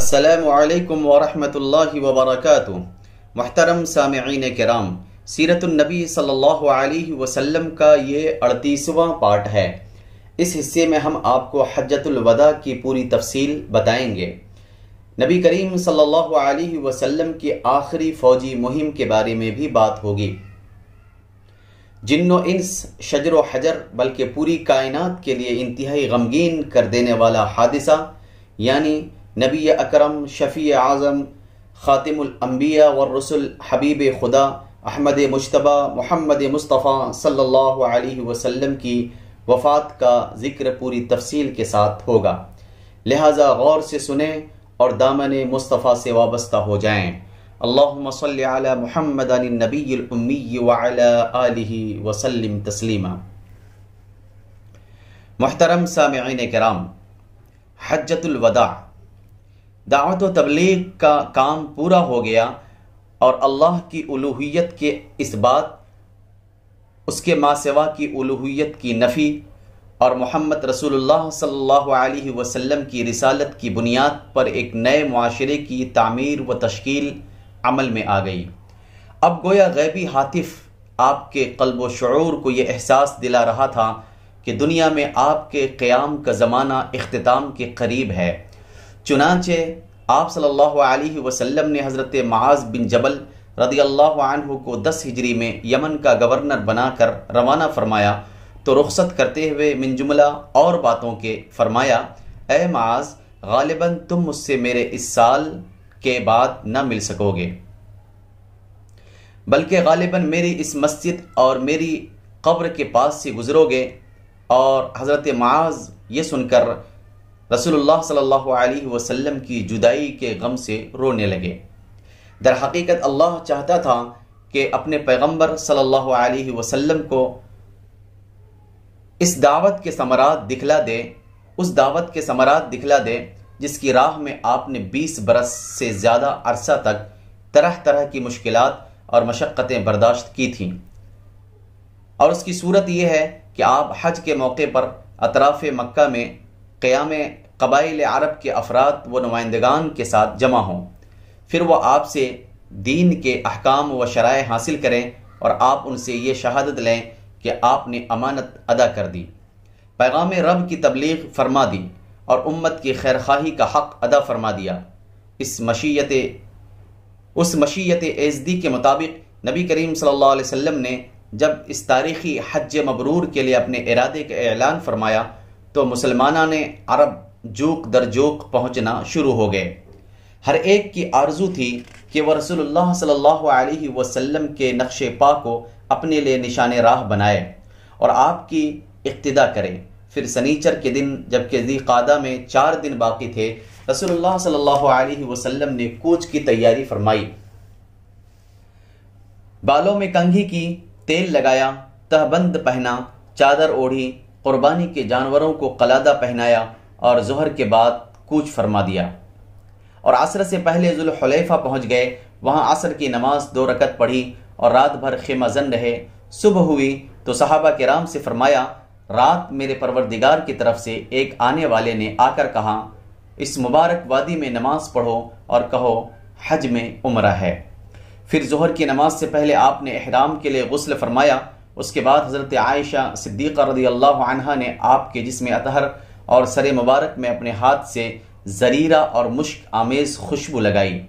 السلام علیکم ورحمۃ اللہ وبرکاتہ۔ محترم سامعین کرام، سیرت النبی صلی اللہ علیہ وسلم کا یہ 38واں پارٹ ہے۔ اس حصے میں ہم آپ کو حجۃ الوداع کی پوری تفصیل بتائیں گے۔ نبی کریم صلی اللہ علیہ وسلم کی آخری فوجی مہم کے بارے میں بھی بات ہوگی۔ جن و انس، شجر و حجر، بلکہ پوری کائنات کے لیے انتہائی غمگین کر دینے والا حادثہ، یعنی نبی اکرم، شفیع اعظم، خاتم الانبیاء والرسل، حبیب خدا احمد مجتبی محمد مصطفیٰ صلی اللہ علیہ وسلم کی وفات کا ذکر پوری تفصیل کے ساتھ ہوگا، لہذا غور سے سنیں اور دامن مصطفیٰ سے وابستہ ہو جائیں۔ اللہم صلی علی محمد النبی الامی وعلی آلہ وسلم تسلیما۔ محترم سامعین کرام، حجۃ الوداع، دعوت و تبلیغ کا کام پورا ہو گیا اور اللہ کی الوہیت کے اس بات، اس کے ما سوا کی الوہیت کی نفی اور محمد رسول اللہ صلی اللہ علیہ وسلم کی رسالت کی بنیاد پر ایک نئے معاشرے کی تعمیر و تشکیل عمل میں آ گئی۔ اب گویا غیبی ہاتف آپ کے قلب و شعور کو یہ احساس دلا رہا تھا کہ دنیا میں آپ کے قیام کا زمانہ اختتام کے قریب ہے۔ چنانچہ آپ صلی اللہ علیہ وسلم نے حضرت معاذ بن جبل رضی اللہ عنہ کو 10 ہجری میں یمن کا گورنر بنا کر روانہ فرمایا تو رخصت کرتے ہوئے من جملہ اور باتوں کے فرمایا، اے معاذ، غالباً تم مجھ سے میرے اس سال کے بعد نہ مل سکو گے، بلکہ غالباً میری اس مسجد اور میری قبر کے پاس سے گزرو گے۔ اور حضرت معاذ یہ سن کر رسول اللہ صلی اللہ علیہ وسلم کی جدائی کے غم سے رونے لگے۔ در حقیقت اللہ چاہتا تھا کہ اپنے پیغمبر صلی اللہ علیہ وسلم کو اس دعوت کے ثمرات دکھلا دے، اس دعوت کے ثمرات دکھلا دے جس کی راہ میں آپ نے 20 برس سے زیادہ عرصہ تک طرح طرح کی مشکلات اور مشقتیں برداشت کی تھیں۔ اور اس کی صورت یہ ہے کہ آپ حج کے موقع پر اطراف مکہ میں قیام قبائل عرب کے افراد و نمائندگان کے ساتھ جمع ہوں، پھر وہ آپ سے دین کے احکام و شرائع حاصل کریں اور آپ ان سے یہ شہادت لیں کہ آپ نے امانت ادا کر دی، پیغام رب کی تبلیغ فرما دی اور امت کی خیرخواہی کا حق ادا فرما دیا۔ اس مشیت ایزدی کے مطابق نبی کریم صلی اللہ علیہ وسلم نے جب اس تاریخی حج مبرور کے لیے اپنے ارادے کا اعلان فرمایا تو مسلمانان عرب جوق در جوق پہنچنا شروع ہو گئے۔ ہر ایک کی آرزو تھی کہ وہ رسول اللہ صلی اللہ علیہ وسلم کے نقش پا کو اپنے لیے نشان راہ بنائے اور آپ کی اقتدا کرے۔ پھر سنیچر کے دن جبکہ ذی قعدہ میں 4 دن باقی تھے، رسول اللہ صلی اللہ علیہ وسلم نے کوچ کی تیاری فرمائی، بالوں میں کنگھی کی، تیل لگایا، تہبند پہنا، چادر اوڑھی، قربانی کے جانوروں کو قلادہ پہنایا اور ظہر کے بعد کوچ فرما دیا اور عصر سے پہلے ذوالحلیفہ پہنچ گئے۔ وہاں عصر کی نماز 2 رکعت پڑھی اور رات بھر خیمہ زن رہے۔ صبح ہوئی تو صحابہ کرام سے فرمایا، رات میرے پروردگار کی طرف سے ایک آنے والے نے آ کر کہا، اس مبارک وادی میں نماز پڑھو اور کہو حج میں عمرہ ہے۔ پھر ظہر کی نماز سے پہلے آپ نے احرام کے لیے غسل فرمایا۔ اس کے بعد حضرت عائشہ صدیقہ رضی اللہ عنہا نے آپ کے جسم اطہر اور سر مبارک میں اپنے ہاتھ سے زریرہ اور مشک آمیز خوشبو لگائی۔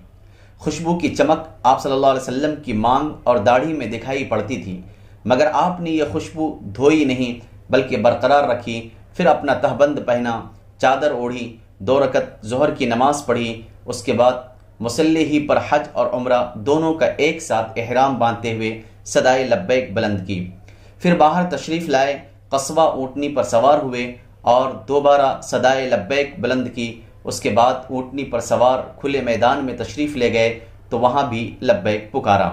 خوشبو کی چمک آپ صلی اللہ علیہ وسلم کی مانگ اور داڑھی میں دکھائی پڑتی تھی، مگر آپ نے یہ خوشبو دھوئی نہیں بلکہ برقرار رکھی۔ پھر اپنا تہبند پہنا، چادر اوڑھی، 2 رکعت ظہر کی نماز پڑھی۔ اس کے بعد مصلی ہی پر حج اور عمرہ دونوں کا ایک ساتھ احرام باندھتے ہوئے صدائے لبیک بلند کی۔ پھر باہر تشریف لائے، قصوہ اونٹنی پر سوار ہوئے اور دوبارہ صدائے لبیک بلند کی۔ اس کے بعد اونٹنی پر سوار کھلے میدان میں تشریف لے گئے تو وہاں بھی لبیک پکارا۔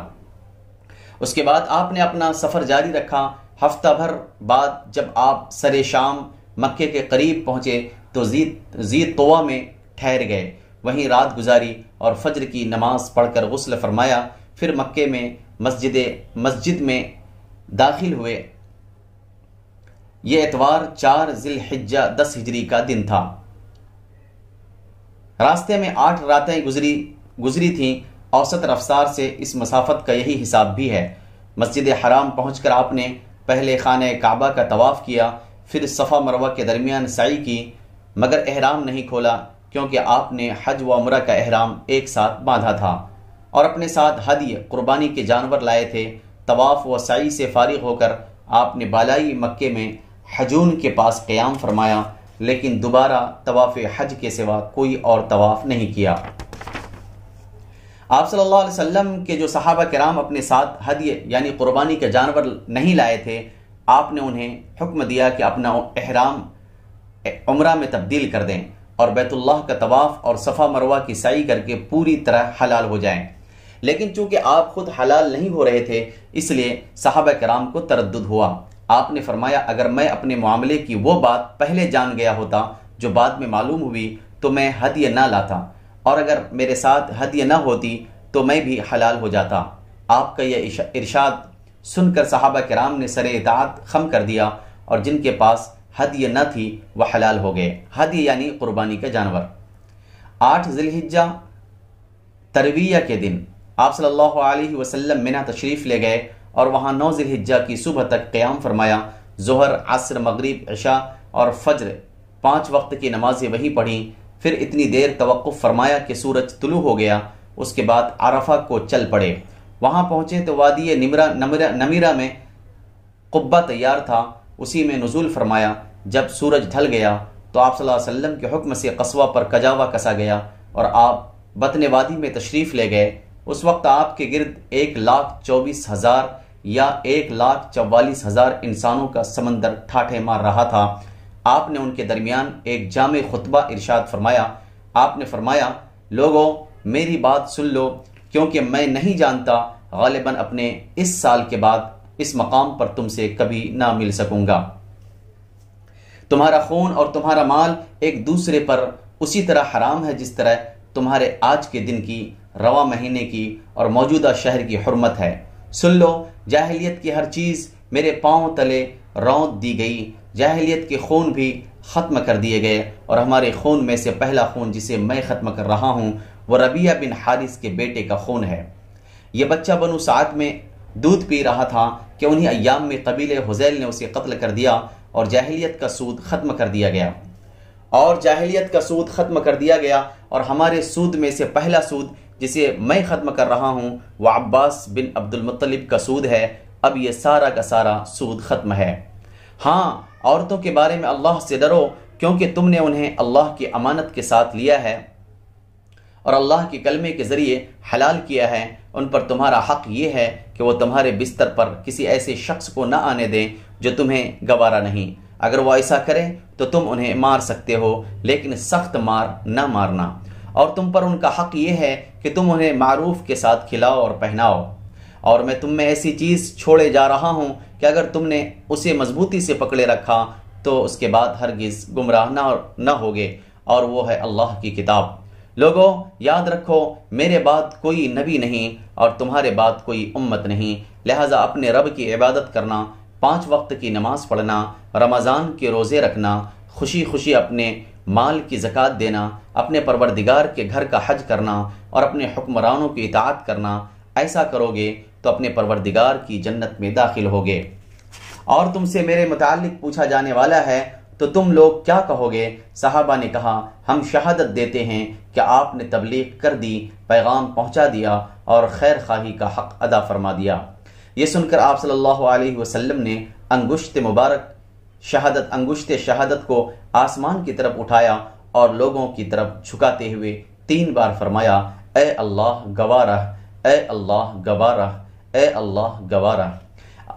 اس کے بعد آپ نے اپنا سفر جاری رکھا۔ ہفتہ بھر بعد جب آپ سر شام مکے کے قریب پہنچے تو ذی طویٰ میں ٹھہر گئے، وہیں رات گزاری اور فجر کی نماز پڑھ کر غسل فرمایا۔ پھر مکے میں مسجد میں داخل ہوئے۔ یہ اتوار 4 ذی الحجہ 10 ہجری کا دن تھا۔ راستے میں 8 راتیں گزری تھیں۔ اوسط رفتار سے اس مسافت کا یہی حساب بھی ہے۔ مسجد حرام پہنچ کر آپ نے پہلے خانہ کعبہ کا طواف کیا، پھر صفا مروہ کے درمیان سعی کی، مگر احرام نہیں کھولا کیونکہ آپ نے حج و عمرہ کا احرام ایک ساتھ باندھا تھا اور اپنے ساتھ ہدی قربانی کے جانور لائے تھے۔ طواف و سعی سے فارغ ہو کر آپ نے بالائی مکے میں حجون کے پاس قیام فرمایا، لیکن دوبارہ طواف حج کے سوا کوئی اور طواف نہیں کیا۔ آپ صلی اللہ علیہ وسلم کے جو صحابہ کرام اپنے ساتھ ہدی یعنی قربانی کے جانور نہیں لائے تھے، آپ نے انہیں حکم دیا کہ اپنا احرام عمرہ میں تبدیل کر دیں اور بیت اللہ کا طواف اور صفا مروہ کی سعی کر کے پوری طرح حلال ہو جائیں۔ لیکن چونکہ آپ خود حلال نہیں ہو رہے تھے، اس لیے صحابہ کرام کو تردد ہوا۔ آپ نے فرمایا اگر میں اپنے معاملے کی وہ بات پہلے جان گیا ہوتا جو بعد میں معلوم ہوئی تو میں ہدیہ نہ لاتا، اور اگر میرے ساتھ ہدیہ نہ ہوتی تو میں بھی حلال ہو جاتا۔ آپ کا یہ ارشاد سن کر صحابہ کرام نے سر اطاعت خم کر دیا، اور جن کے پاس ہدیہ نہ تھی وہ حلال ہو گئے۔ ہدیہ یعنی قربانی کا جانور۔ 8 ذی الحجہ ترویہ کے دن آپ صلی اللہ علیہ وسلم منی تشریف لے گئے اور وہاں 9 ذی الحجہ کی صبح تک قیام فرمایا۔ ظہر، عصر، مغرب، عشاء اور فجر 5 وقت کی نمازیں وہیں پڑھیں، پھر اتنی دیر توقف فرمایا کہ سورج طلوع ہو گیا۔ اس کے بعد عرفہ کو چل پڑے۔ وہاں پہنچے تو وادی نمیرہ میں قبہ تیار تھا، اسی میں نزول فرمایا۔ جب سورج ڈھل گیا تو آپ صلی اللہ علیہ وسلم کے حکم سے قصوہ پر کجاوا کسا گیا اور آپ بطن وادی میں تشریف لے گئے۔ اس وقت آپ کے گرد 1,24,000 یا 1,44,000 انسانوں کا سمندر ٹھاٹھے مار رہا تھا۔ آپ نے ان کے درمیان ایک جامع خطبہ ارشاد فرمایا۔ آپ نے فرمایا لوگوں میری بات سن لو، کیونکہ میں نہیں جانتا غالباً اپنے اس سال کے بعد اس مقام پر تم سے کبھی نہ مل سکوں گا۔ تمہارا خون اور تمہارا مال ایک دوسرے پر اسی طرح حرام ہے جس طرح تمہارے آج کے دن کی، رواں مہینے کی اور موجودہ شہر کی حرمت ہے۔ سن لو جاہلیت کی ہر چیز میرے پاؤں تلے رونت دی گئی، جاہلیت کے خون بھی ختم کر دیے گئے، اور ہمارے خون میں سے پہلا خون جسے میں ختم کر رہا ہوں وہ ربیعہ بن حارث کے بیٹے کا خون ہے۔ یہ بچہ بنو سعد میں دودھ پی رہا تھا کہ انہی ایام میں قبیلہ حذیل نے اسے قتل کر دیا اور جاہلیت کا سود ختم کر دیا گیا، اور ہمارے سود میں سے پہلا سود جسے میں ختم کر رہا ہوں وہ عباس بن عبد المطلب کا سود ہے۔ اب یہ سارا کا سارا سود ختم ہے۔ ہاں، عورتوں کے بارے میں اللہ سے ڈرو، کیونکہ تم نے انہیں اللہ کی امانت کے ساتھ لیا ہے اور اللہ کے کلمے کے ذریعے حلال کیا ہے۔ ان پر تمہارا حق یہ ہے کہ وہ تمہارے بستر پر کسی ایسے شخص کو نہ آنے دیں جو تمہیں گوارا نہیں۔ اگر وہ ایسا کریں تو تم انہیں مار سکتے ہو، لیکن سخت مار نہ مارنا۔ اور تم پر ان کا حق یہ ہے کہ تم انہیں معروف کے ساتھ کھلاؤ اور پہناؤ۔ اور میں تم میں ایسی چیز چھوڑے جا رہا ہوں کہ اگر تم نے اسے مضبوطی سے پکڑے رکھا تو اس کے بعد ہرگز گمراہ نہ ہوگے، اور وہ ہے اللہ کی کتاب۔ لوگوں یاد رکھو میرے بعد کوئی نبی نہیں اور تمہارے بعد کوئی امت نہیں، لہٰذا اپنے رب کی عبادت کرنا، 5 وقت کی نماز پڑھنا، رمضان کے روزے رکھنا، خوشی خوشی اپنے مال کی زکوٰۃ دینا، اپنے پروردگار کے گھر کا حج کرنا اور اپنے حکمرانوں کی اطاعت کرنا، ایسا کرو گے تو اپنے پروردگار کی جنت میں داخل ہوگے۔ اور تم سے میرے متعلق پوچھا جانے والا ہے تو تم لوگ کیا کہو گے؟ صحابہ نے کہا ہم شہادت دیتے ہیں کہ آپ نے تبلیغ کر دی، پیغام پہنچا دیا اور خیر خواہی کا حق ادا فرما دیا۔ یہ سن کر آپ صلی اللہ علیہ وسلم نے انگشت شہادت کو آسمان کی طرف اٹھایا اور لوگوں کی طرف جھکاتے ہوئے 3 بار فرمایا اے اللہ گوارہ، اے اللہ گوارہ، اے اللہ گوارہ۔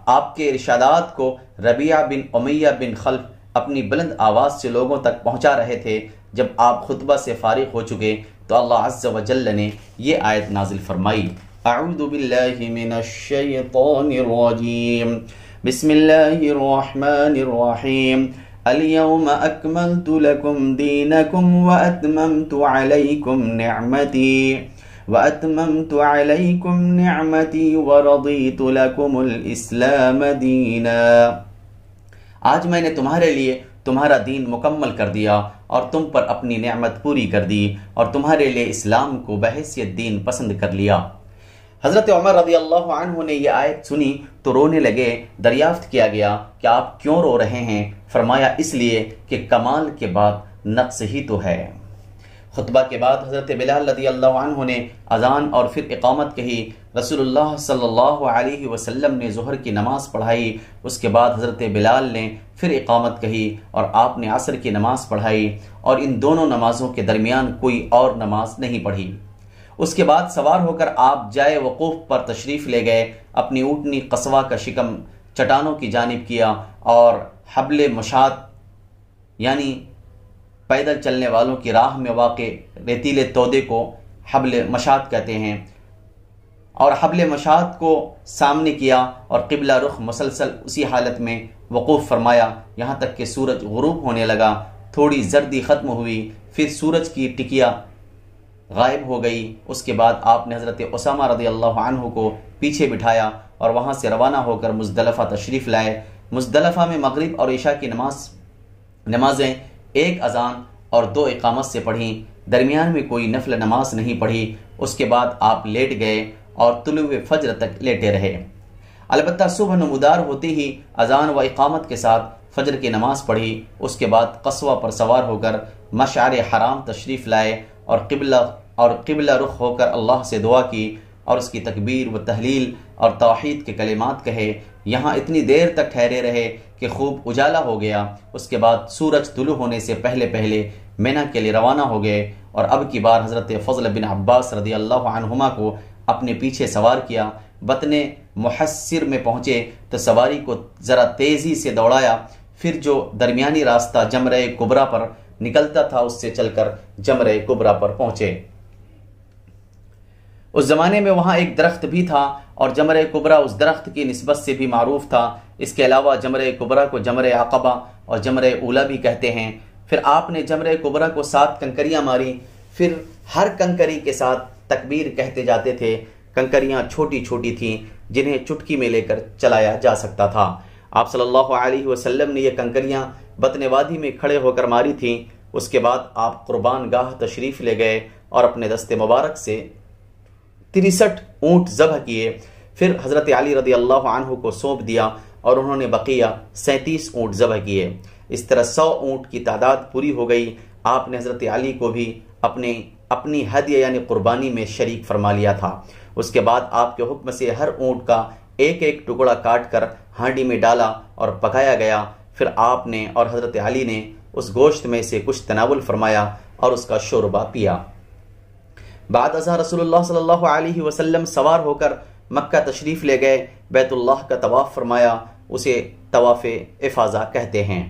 آپ کے ارشادات کو ربیعہ بن امیہ بن خلف اپنی بلند آواز سے لوگوں تک پہنچا رہے تھے۔ جب آپ خطبہ سے فارغ ہو چکے تو اللہ عز و جل نے یہ آیت نازل فرمائی۔ اعوذ باللہ من الشیطان الرجیم، بسم اللہ الرحمن الرحیم، اليوم اکملت لکم دینکم وَأَتْمَمْتُ عَلَيْكُمْ نِعْمَتِي وَرَضِيتُ لَكُمُ الْإِسْلَامَ دِينًا۔ آج میں نے تمہارے لیے تمہارا دین مکمل کر دیا اور تم پر اپنی نعمت پوری کر دی اور تمہارے لیے اسلام کو بحیثیت دین پسند کر لیا۔ حضرت عمر رضی اللہ عنہ نے یہ آیت سنی تو رونے لگے۔ دریافت کیا گیا کہ آپ کیوں رو رہے ہیں؟ فرمایا اس لیے کہ کمال کے بعد نقص ہی تو ہے۔ خطبہ کے بعد حضرت بلال رضی اللہ عنہ نے اذان اور پھر اقامت کہی۔ رسول اللہ صلی اللہ علیہ وسلم نے ظہر کی نماز پڑھائی، اس کے بعد حضرت بلال نے پھر اقامت کہی اور آپ نے عصر کی نماز پڑھائی، اور ان دونوں نمازوں کے درمیان کوئی اور نماز نہیں پڑھی۔ اس کے بعد سوار ہو کر آپ جائے وقوف پر تشریف لے گئے، اپنی اونٹنی قصوہ کا شکم چٹانوں کی جانب کیا اور حبل مشاط یعنی پیدل چلنے والوں کی راہ میں واقع ریتیلے تودے کو حبل مشاط کہتے ہیں، اور حبل مشاط کو سامنے کیا اور قبلہ رخ مسلسل اسی حالت میں وقوف فرمایا یہاں تک کہ سورج غروب ہونے لگا۔ تھوڑی زردی ختم ہوئی، پھر سورج کی ٹکیا غائب ہو گئی۔ اس کے بعد آپ نے حضرت اسامہ رضی اللہ عنہ کو پیچھے بٹھایا اور وہاں سے روانہ ہو کر مزدلفہ تشریف لائے۔ مزدلفہ میں مغرب اور عشاء کی نمازیں ایک اذان اور 2 اقامت سے پڑھیں، درمیان میں کوئی نفل نماز نہیں پڑھی۔ اس کے بعد آپ لیٹ گئے اور طلوع فجر تک لیٹے رہے۔ البتہ صبح نمودار ہوتے ہی اذان و اقامت کے ساتھ فجر کی نماز پڑھی۔ اس کے بعد قصوہ پر سوار ہو کر مشعر حرام تشریف لائے اور قبلہ رخ ہو کر اللہ سے دعا کی اور اس کی تکبیر و تحلیل اور توحید کے کلمات کہے۔ یہاں اتنی دیر تک ٹھہرے رہے کہ خوب اجالا ہو گیا۔ اس کے بعد سورج طلوع ہونے سے پہلے مینا کے لیے روانہ ہو گئے اور اب کی بار حضرت فضل بن عباس رضی اللہ عنہما کو اپنے پیچھے سوار کیا۔ بطن محصر میں پہنچے تو سواری کو ذرا تیزی سے دوڑایا، پھر جو درمیانی راستہ جمرہ کبریٰ پر نکلتا تھا اس سے چل کر جمرہ کبریٰ پر پہنچے۔ اس زمانے میں وہاں ایک درخت بھی تھا اور جمرہ کبریٰ اس درخت کی نسبت سے بھی معروف تھا۔ اس کے علاوہ جمرہ کبریٰ کو جمرہ عقبہ اور جمرہ اولیٰ بھی کہتے ہیں۔ پھر آپ نے جمرہ کبریٰ کو 7 کنکریاں ماری، پھر ہر کنکری کے ساتھ تکبیر کہتے جاتے تھے۔ کنکریاں چھوٹی چھوٹی تھیں جنہیں چٹکی میں لے کر چلایا جا سکتا تھا۔ آپ صلی اللہ علیہ وسلم نے یہ کنکریاں بطن وادی میں کھڑے ہو کر ماری تھیں۔ اس کے بعد آپ قربان گاہ تشریف لے گئے اور اپنے دست مبارک سے 63 اونٹ ذبح کیے، پھر حضرت علی رضی اللہ عنہ کو سونپ دیا اور انہوں نے بقیہ 37 اونٹ ذبح کیے۔ اس طرح 100 اونٹ کی تعداد پوری ہو گئی۔ آپ نے حضرت علی کو بھی اپنی ہدیہ یعنی قربانی میں شریک فرما لیا تھا۔ اس کے بعد آپ کے حکم سے ہر اونٹ کا ایک ایک ٹکڑا کاٹ کر ہانڈی میں ڈالا اور پکایا گیا۔ پھر آپ نے اور حضرت علی نے اس گوشت میں سے کچھ تناول فرمایا اور اس کا شوربہ پیا۔ بعد ازاں رسول اللہ صلی اللہ علیہ وسلم سوار ہو کر مکہ تشریف لے گئے، بیت اللہ کا طواف فرمایا، اسے طواف افاضہ کہتے ہیں،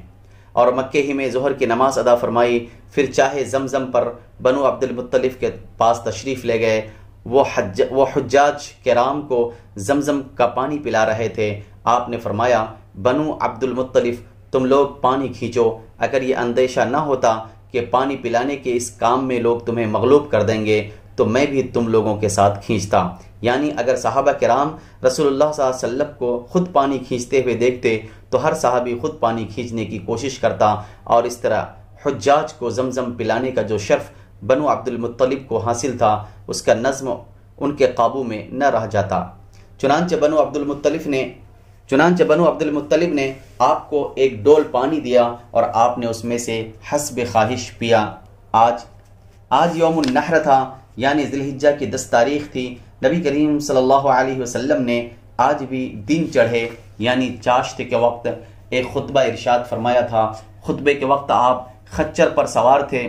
اور مکہ ہی میں ظہر کی نماز ادا فرمائی۔ پھر چاہے زمزم پر بنو عبد المطلف کے پاس تشریف لے گئے۔ وہ حجاج کرام کو زمزم کا پانی پلا رہے تھے۔ آپ نے فرمایا، بنو عبد المطلف تم لوگ پانی کھینچو، اگر یہ اندیشہ نہ ہوتا کہ پانی پلانے کے اس کام میں لوگ تمہیں مغلوب کر دیں گے تو میں بھی تم لوگوں کے ساتھ کھینچتا۔ یعنی اگر صحابہ کرام رسول اللہ صلی اللہ علیہ وسلم کو خود پانی کھینچتے ہوئے دیکھتے تو ہر صحابی خود پانی کھینچنے کی کوشش کرتا، اور اس طرح حجاج کو زمزم پلانے کا جو شرف بنو عبد المطلب کو حاصل تھا اس کا نظم ان کے قابو میں نہ رہ جاتا۔ چنانچہ بنو عبد المطلب نے آپ کو ایک ڈول پانی دیا اور آپ نے اس میں سے حسب خواہش پیا۔ آج یوم النحر تھا، یعنی ذی الحجہ کی 10 تاریخ تھی۔ نبی کریم صلی اللہ علیہ وسلم نے آج بھی دن چڑھے یعنی چاشت کے وقت ایک خطبہ ارشاد فرمایا تھا۔ خطبے کے وقت آپ خچر پر سوار تھے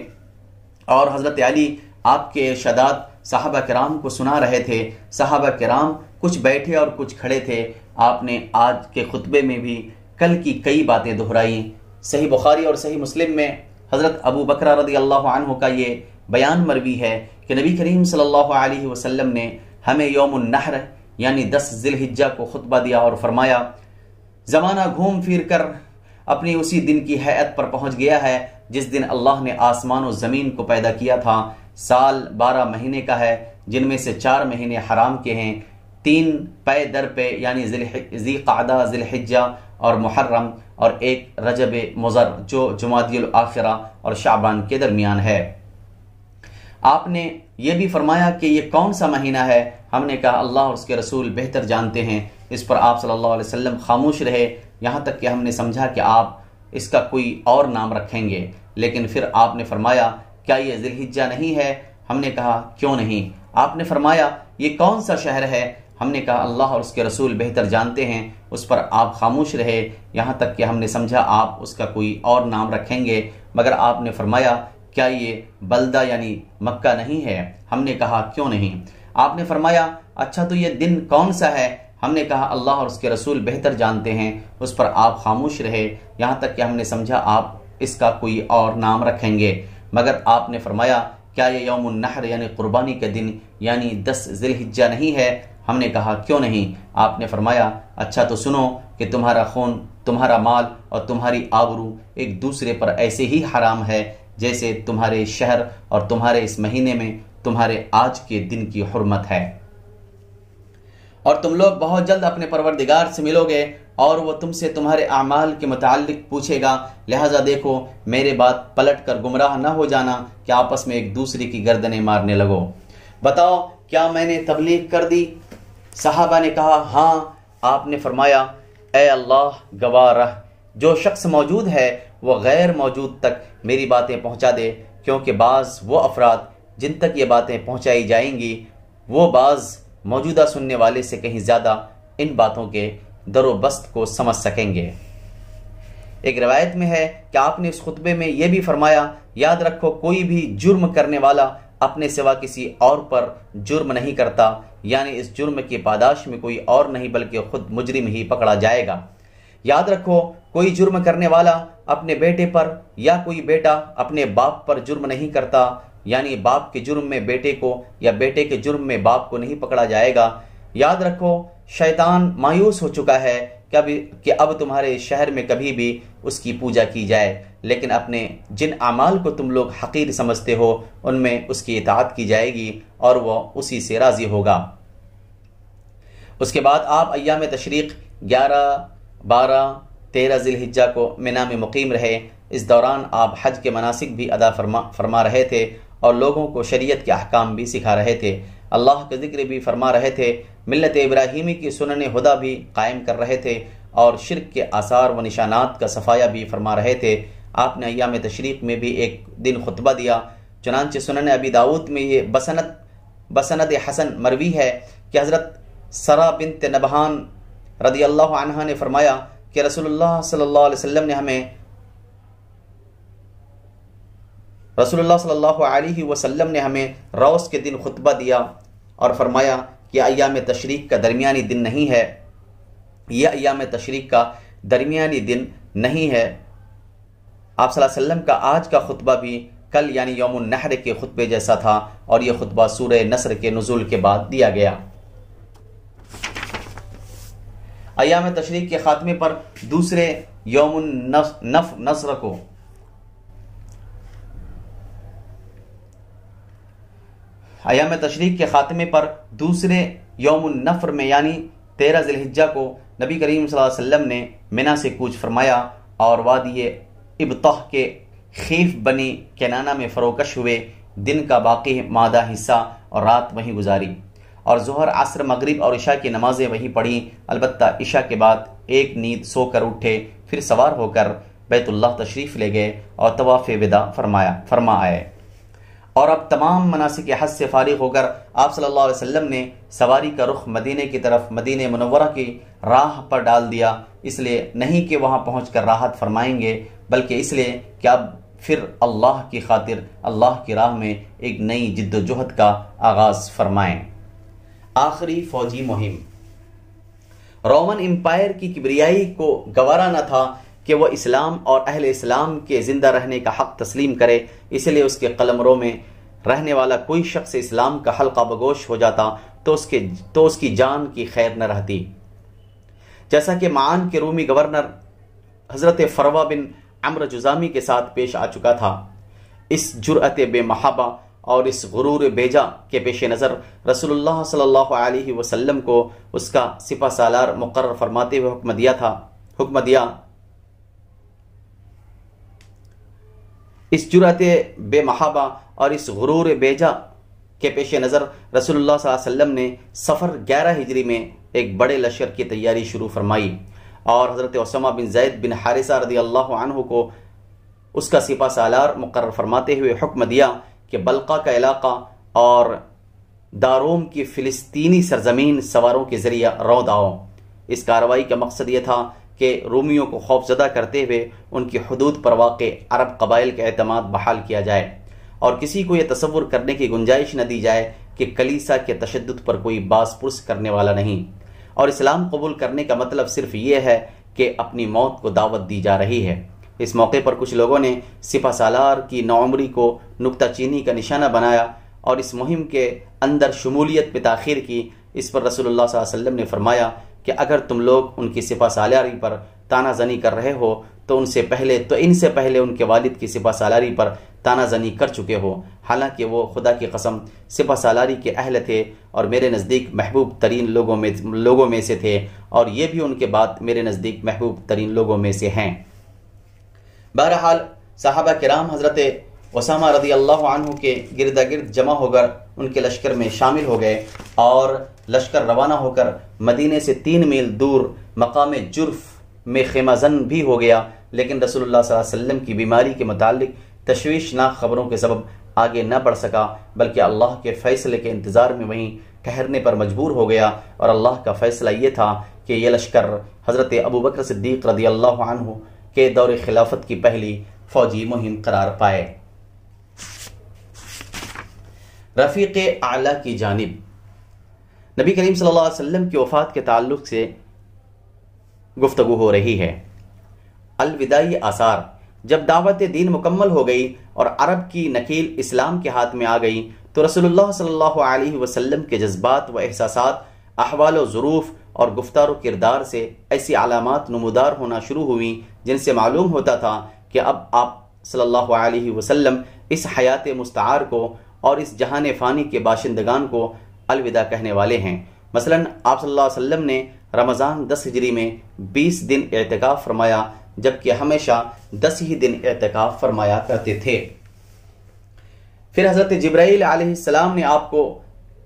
اور حضرت علی آپ کے ارشادات صحابہ کرام کو سنا رہے تھے۔ صحابہ کرام کچھ بیٹھے اور کچھ کھڑے تھے۔ آپ نے آج کے خطبے میں بھی کل کی کئی باتیں دہرائیں۔ صحیح بخاری اور صحیح مسلم میں حضرت ابو بکر رضی اللہ عنہ کا یہ بیان مروی ہے کہ نبی کریم صلی اللہ علیہ وسلم نے ہمیں یوم النحر یعنی 10 ذی الحجہ کو خطبہ دیا اور فرمایا، زمانہ گھوم پھر کر اپنی اسی دن کی ہیئت پر پہنچ گیا ہے جس دن اللہ نے آسمان و زمین کو پیدا کیا تھا۔ سال 12 مہینے کا ہے، جن میں سے 4 مہینے حرام کے ہیں، 3 پے در پہ یعنی ذی قعدہ، ذی الحجہ اور محرم اور ایک رجب مضر جو جمادی الاخرہ اور شعبان کے درمیان ہے۔ آپ نے یہ بھی فرمایا کہ یہ کون سا مہینہ ہے؟ ہم نے کہا اللہ اور اس کے رسول بہتر جانتے ہیں۔ اس پر آپ صلی اللہ علیہ وسلم خاموش رہے، یہاں تک کہ ہم نے سمجھا کہ آپ اس کا کوئی اور نام رکھیں گے، لیکن پھر آپ نے فرمایا کیا یہ ذی الحجہ نہیں ہے؟ ہم نے کہا کیوں نہیں؟ آپ نے فرمایا یہ کون سا شہر ہے؟ ہم نے کہا اللہ اور اس کے رسول بہتر جانتے ہیں۔ اس پر آپ خاموش رہے، یہاں تک کہ ہم نے سمجھا آپ اس کا کوئی اور نام رکھیں گے، مگر آپ نے فرمایا کیا یہ بلدہ یعنی مکہ نہیں ہے؟ ہم نے کہا کیوں نہیں؟ آپ نے فرمایا اچھا تو یہ دن کون سا ہے؟ ہم نے کہا اللہ اور اس کے رسول بہتر جانتے ہیں۔ اس پر آپ خاموش رہے، یہاں تک کہ ہم نے سمجھا آپ اس کا کوئی اور نام رکھیں گے، مگر آپ نے فرمایا کیا یہ یوم النحر یعنی قربانی کا دن یعنی 10 ذی الحجہ نہیں ہے؟ ہم نے کہا کیوں نہیں؟ آپ نے فرمایا اچھا تو سنو کہ تمہارا خون، تمہارا مال اور تمہاری آبرو ایک دوسرے پر ایسے ہی حرام ہے جیسے تمہارے شہر اور تمہارے اس مہینے میں تمہارے آج کے دن کی حرمت ہے، اور تم لوگ بہت جلد اپنے پروردگار سے ملو گے اور وہ تم سے تمہارے اعمال کے متعلق پوچھے گا، لہٰذا دیکھو میرے بات پلٹ کر گمراہ نہ ہو جانا کہ آپس میں ایک دوسرے کی گردنیں مارنے لگو۔ بتاؤ کیا میں نے تبلیغ کر دی؟ صحابہ نے کہا ہاں۔ آپ نے فرمایا اے اللہ گواہ رہ، جو شخص موجود ہے وہ غیر موجود تک میری باتیں پہنچا دے، کیونکہ بعض وہ افراد جن تک یہ باتیں پہنچائی جائیں گی وہ بعض موجودہ سننے والے سے کہیں زیادہ ان باتوں کے در و بست کو سمجھ سکیں گے۔ ایک روایت میں ہے کہ آپ نے اس خطبے میں یہ بھی فرمایا یاد رکھو کوئی بھی جرم کرنے والا اپنے سوا کسی اور پر جرم نہیں کرتا، یعنی اس جرم کی پاداش میں کوئی اور نہیں بلکہ خود مجرم ہی پکڑا جائے گا۔ یاد رکھو کوئی جرم کرنے والا اپنے بیٹے پر یا کوئی بیٹا اپنے باپ پر جرم نہیں کرتا، یعنی باپ کے جرم میں بیٹے کو یا بیٹے کے جرم میں باپ کو نہیں پکڑا جائے گا۔ یاد رکھو شیطان مایوس ہو چکا ہے کہ اب تمہارے شہر میں کبھی بھی اس کی پوجا کی جائے، لیکن اپنے جن اعمال کو تم لوگ حقیر سمجھتے ہو ان میں اس کی اطاعت کی جائے گی اور وہ اسی سے راضی ہوگا۔ اس کے بعد آپ ایام تشریق 11، 12، 13 ذی الحجہ کو منی میں مقیم رہے۔ اس دوران آپ حج کے مناسک بھی ادا فرما رہے تھے اور لوگوں کو شریعت کے احکام بھی سکھا رہے تھے، اللہ کا ذکر بھی فرما رہے تھے، ملت ابراہیمی کی سنن ہدیٰ بھی قائم کر رہے تھے اور شرک کے آثار و نشانات کا صفایا بھی فرما رہے تھے۔ آپ نے ایام تشریق میں بھی ایک دن خطبہ دیا، چنانچہ سنن ابی داؤد میں یہ بسند حسن مروی ہے کہ حضرت سرا بنت نبہان رضی اللہ عنہا نے فرمایا کہ رسول اللہ صلی اللہ علیہ وسلم نے ہمیں روز کے دن خطبہ دیا اور فرمایا کہ ایام تشریق کا درمیانی دن نہیں ہے، یہ ایام تشریق کا درمیانی دن نہیں ہے۔ آپ صلی اللہ علیہ وسلم کا آج کا خطبہ بھی کل یعنی یوم النحر کے خطبے جیسا تھا اور یہ خطبہ سورہ نصر کے نزول کے بعد دیا گیا۔ ایام تشریق کے خاتمے پر دوسرے یوم النصر کو ایام تشریق کے خاتمے پر دوسرے یوم النفر میں یعنی 13 ذی الحجہ کو نبی کریم صلی اللہ علیہ وسلم نے منی سے کوچ فرمایا اور وادی ابطح کے خیف بنی کنانہ میں فروکش ہوئے، دن کا باقی مادہ حصہ اور رات وہیں گزاری، اور ظہر، عصر، مغرب اور عشاء کی نمازیں وہیں پڑھیں، البتہ عشاء کے بعد ایک نیند سو کر اٹھے، پھر سوار ہو کر بیت اللہ تشریف لے گئے اور طواف وداع فرما آئے۔ اور اب تمام مناسک حج سے فارغ ہو کر آپ صلی اللہ علیہ وسلم نے سواری کا رخ مدینے کی طرف مدینہ منورہ کی راہ پر ڈال دیا، اس لیے نہیں کہ وہاں پہنچ کر راحت فرمائیں گے بلکہ اس لیے کہ اب پھر اللہ کی خاطر اللہ کی راہ میں ایک نئی جد و جہد کا آغاز فرمائیں۔ آخری فوجی مہم۔ رومن امپائر کی کبریائی کو گوارا نہ تھا کہ وہ اسلام اور اہل اسلام کے زندہ رہنے کا حق تسلیم کرے، اس لیے اس کے قلمرو میں رہنے والا کوئی شخص اسلام کا حلقہ بگوش ہو جاتا تو اس کی جان کی خیر نہ رہتی، جیسا کہ معان کے رومی گورنر حضرت فروہ بن عمرو جذامی کے ساتھ پیش آ چکا تھا۔ اس جرأت بے محابہ اور اس غرور بیجا کے پیش نظر رسول اللہ صلی اللہ علیہ وسلم کو اس کا سپہ سالار مقرر فرماتے ہوئے حکم دیا تھا حکم دیا۔ اس جرأت بے محابہ اور اس غرور بیجا کے پیش نظر رسول اللہ صلی اللہ علیہ وسلم نے سفر 11 ہجری میں ایک بڑے لشکر کی تیاری شروع فرمائی اور حضرت اسامہ بن زید بن حارثہ رضی اللہ عنہ کو اس کا سپہ سالار مقرر فرماتے ہوئے حکم دیا کہ بلقا کا علاقہ اور داروم کی فلسطینی سرزمین سواروں کے ذریعے رود آؤ۔ اس کارروائی کا مقصد یہ تھا کہ رومیوں کو خوفزدہ کرتے ہوئے ان کی حدود پر واقع عرب قبائل کا اعتماد بحال کیا جائے اور کسی کو یہ تصور کرنے کی گنجائش نہ دی جائے کہ کلیسا کے تشدد پر کوئی باس پرس کرنے والا نہیں، اور اسلام قبول کرنے کا مطلب صرف یہ ہے کہ اپنی موت کو دعوت دی جا رہی ہے۔ اس موقع پر کچھ لوگوں نے سپہ سالار کی نوعمری کو نکتہ چینی کا نشانہ بنایا اور اس مہم کے اندر شمولیت میں تاخیر کی۔ اس پر رسول اللہ صلی اللہ علیہ وسلم نے فرمایا کہ اگر تم لوگ ان کی سپہ سالاری پر تانہ زنی کر رہے ہو تو ان سے پہلے ان کے والد کی سپہ سالاری پر تانہ زنی کر چکے ہو، حالانکہ وہ خدا کی قسم سپہ سالاری کے اہل تھے اور میرے نزدیک محبوب ترین لوگوں میں سے تھے، اور یہ بھی ان کے بعد میرے نزدیک محبوب ترین لوگوں میں سے ہیں۔ بہرحال صحابہ کرام حضرت اسامہ رضی اللہ عنہ کے گرد گرد جمع ہو کر ان کے لشکر میں شامل ہو گئے اور لشکر روانہ ہو کر مدینے سے 3 میل دور مقام جرف میں خیمہ زن بھی ہو گیا، لیکن رسول اللہ صلی اللہ علیہ وسلم کی بیماری کے متعلق تشویشناک خبروں کے سبب آگے نہ بڑھ سکا، بلکہ اللہ کے فیصلے کے انتظار میں وہیں ٹھہرنے پر مجبور ہو گیا، اور اللہ کا فیصلہ یہ تھا کہ یہ لشکر حضرت ابو بکر صدیق رضی اللہ عنہ کے دور خلافت کی پہلی فوجی مہم قرار پائے۔ رفیق اعلیٰ کی جانب نبی کریم صلی اللہ علیہ وسلم کی وفات کے تعلق سے گفتگو ہو رہی ہے۔ الوداعی آثار۔ جب دعوت دین مکمل ہو گئی اور عرب کی نکیل اسلام کے ہاتھ میں آ گئی تو رسول اللہ صلی اللہ علیہ وسلم کے جذبات و احساسات، احوال و ظروف اور گفتار و کردار سے ایسی علامات نمودار ہونا شروع ہوئیں جن سے معلوم ہوتا تھا کہ اب آپ صلی اللہ علیہ وسلم اس حیات مستعار کو اور اس جہان فانی کے باشندگان کو الوداع کہنے والے ہیں۔ مثلا آپ صلی اللہ علیہ وسلم نے رمضان 10 ہجری میں 20 دن اعتکاف فرمایا، جبکہ ہمیشہ 10 ہی دن اعتکاف فرمایا کرتے تھے۔ پھر حضرت جبرائیل علیہ السلام نے آپ کو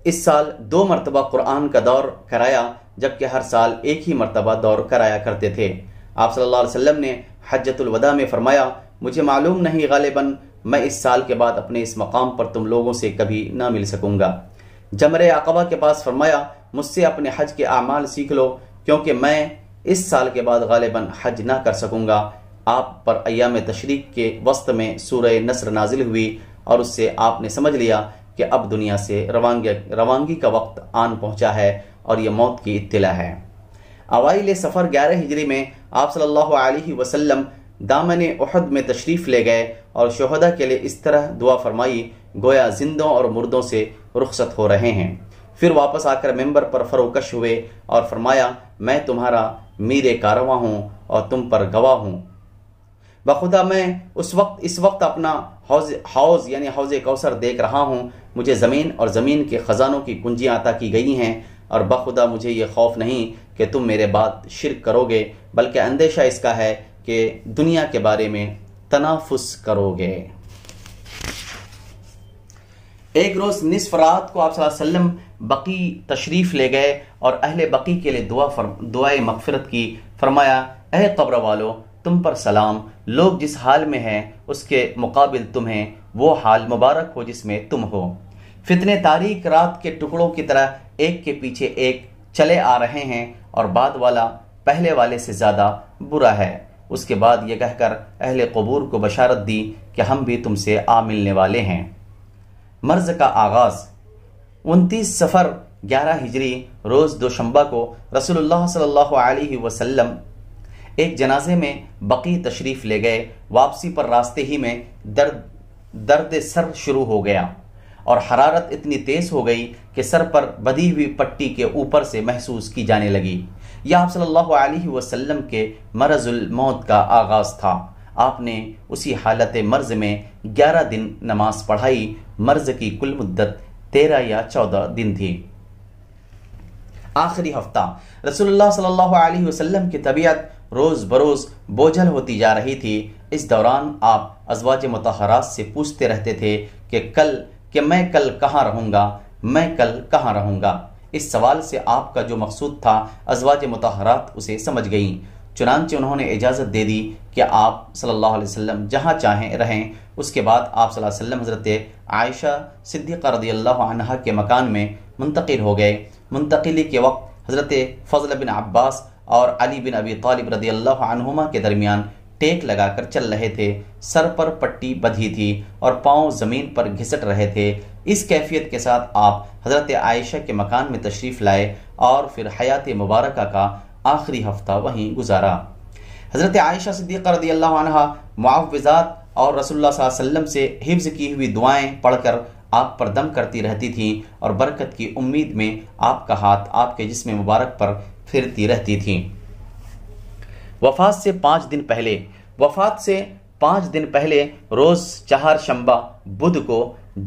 اس سال 2 مرتبہ قرآن کا دور کرایا، جبکہ ہر سال ایک ہی مرتبہ دور کرایا کرتے تھے۔ آپ صلی اللہ علیہ وسلم نے حجۃ الوداع میں فرمایا، مجھے معلوم نہیں غالباً میں اس سال کے بعد اپنے اس مقام پر تم لوگوں سے کبھی نہ مل سکوں گا۔ جمرہ عقبہ کے پاس فرمایا، مجھ سے اپنے حج کے اعمال سیکھ لو کیونکہ میں اس سال کے بعد غالباً حج نہ کر سکوں گا۔ آپ پر ایام تشریق کے وسط میں سورہ نصر نازل ہوئی اور اس سے آپ نے سمجھ لیا کہ اب دنیا سے روانگی کا وقت آن پہنچا ہے اور یہ موت کی اطلاع ہے۔ اوائل سفر 11 ہجری میں آپ صلی اللہ علیہ وسلم دامن احد میں تشریف لے گئے اور شہداء کے لیے اس طرح دعا فرمائی گویا زندوں اور مردوں سے رخصت ہو رہے ہیں۔ پھر واپس آ کر ممبر پر فروکش ہوئے اور فرمایا، میں تمہارا میر کارواں ہوں اور تم پر گواہ ہوں۔ بخدا میں اس وقت اپنا حوض یعنی حوض کوثر دیکھ رہا ہوں، مجھے زمین اور زمین کے خزانوں کی کنجیاں عطا کی گئی ہیں، اور بخدا مجھے یہ خوف نہیں کہ تم میرے بعد شرک کرو گے، بلکہ اندیشہ اس کا ہے کہ دنیا کے بارے میں تنافس کرو گے۔ ایک روز نصف رات کو آپ صلی اللہ علیہ وسلم بقی تشریف لے گئے اور اہل بقی کے لیے دعائے مغفرت کی۔ فرمایا، اے قبر والو، تم پر سلام، لوگ جس حال میں ہیں اس کے مقابل تمہیں وہ حال مبارک ہو جس میں تم ہو۔ فتنے تاریک رات کے ٹکڑوں کی طرح ایک کے پیچھے ایک چلے آ رہے ہیں اور بعد والا پہلے والے سے زیادہ برا ہے۔ اس کے بعد یہ کہہ کر اہل قبور کو بشارت دی کہ ہم بھی تم سے آ ملنے والے ہیں۔ مرض کا آغاز 29 صفر 11 ہجری روز دوشنبہ کو رسول اللہ صلی اللہ علیہ وسلم ایک جنازے میں بقی تشریف لے گئے۔ واپسی پر راستے ہی میں درد سر شروع ہو گیا اور حرارت اتنی تیز ہو گئی کہ سر پر بدی ہوئی پٹی کے اوپر سے محسوس کی جانے لگی۔ یہ آپ صلی اللہ علیہ وسلم کے مرض الموت کا آغاز تھا۔ آپ نے اسی حالت مرض میں 11 دن نماز پڑھائی۔ مرض کی کل مدت 13 یا 14 دن تھی۔ آخری ہفتہ رسول اللہ صلی اللہ علیہ وسلم کی طبیعت روز بروز بوجھل ہوتی جا رہی تھی۔ اس دوران آپ ازواج مطہرات سے پوچھتے رہتے تھے کہ میں کل کہاں رہوں گا، میں کل کہاں رہوں گا۔ اس سوال سے آپ کا جو مقصود تھا ازواج مطہرات اسے سمجھ گئیں، چنانچہ انہوں نے اجازت دے دی کہ آپ صلی اللہ علیہ وسلم جہاں چاہیں رہیں۔ اس کے بعد آپ صلی اللہ علیہ وسلم حضرت عائشہ صدیقہ رضی اللہ عنہا کے مکان میں منتقل ہو گئے۔ منتقلی کے وقت حضرت فضل بن عباس اور علی بن ابی طالب رضی اللہ عنہما کے درمیان ٹیک لگا کر چل رہے تھے، سر پر پٹی بدھی تھی اور پاؤں زمین پر گھسٹ رہے تھے۔ اس کیفیت کے ساتھ آپ حضرت عائشہ کے مکان میں تشریف لائے اور پھر حیات مبارکہ کا آخری ہفتہ وہیں گزارا۔ حضرت عائشہ صدیقہ رضی اللہ عنہا معوذات اور رسول اللہ صلی اللہ علیہ وسلم سے حفظ کی ہوئی دعائیں پڑھ کر آپ پر دم کرتی رہتی تھیں اور برکت کی امید میں آپ کا ہاتھ آپ کے جسم مبارک پر پھرتی رہتی تھیں۔ وفات سے 5 دن پہلے روز چہارشنبہ بدھ کو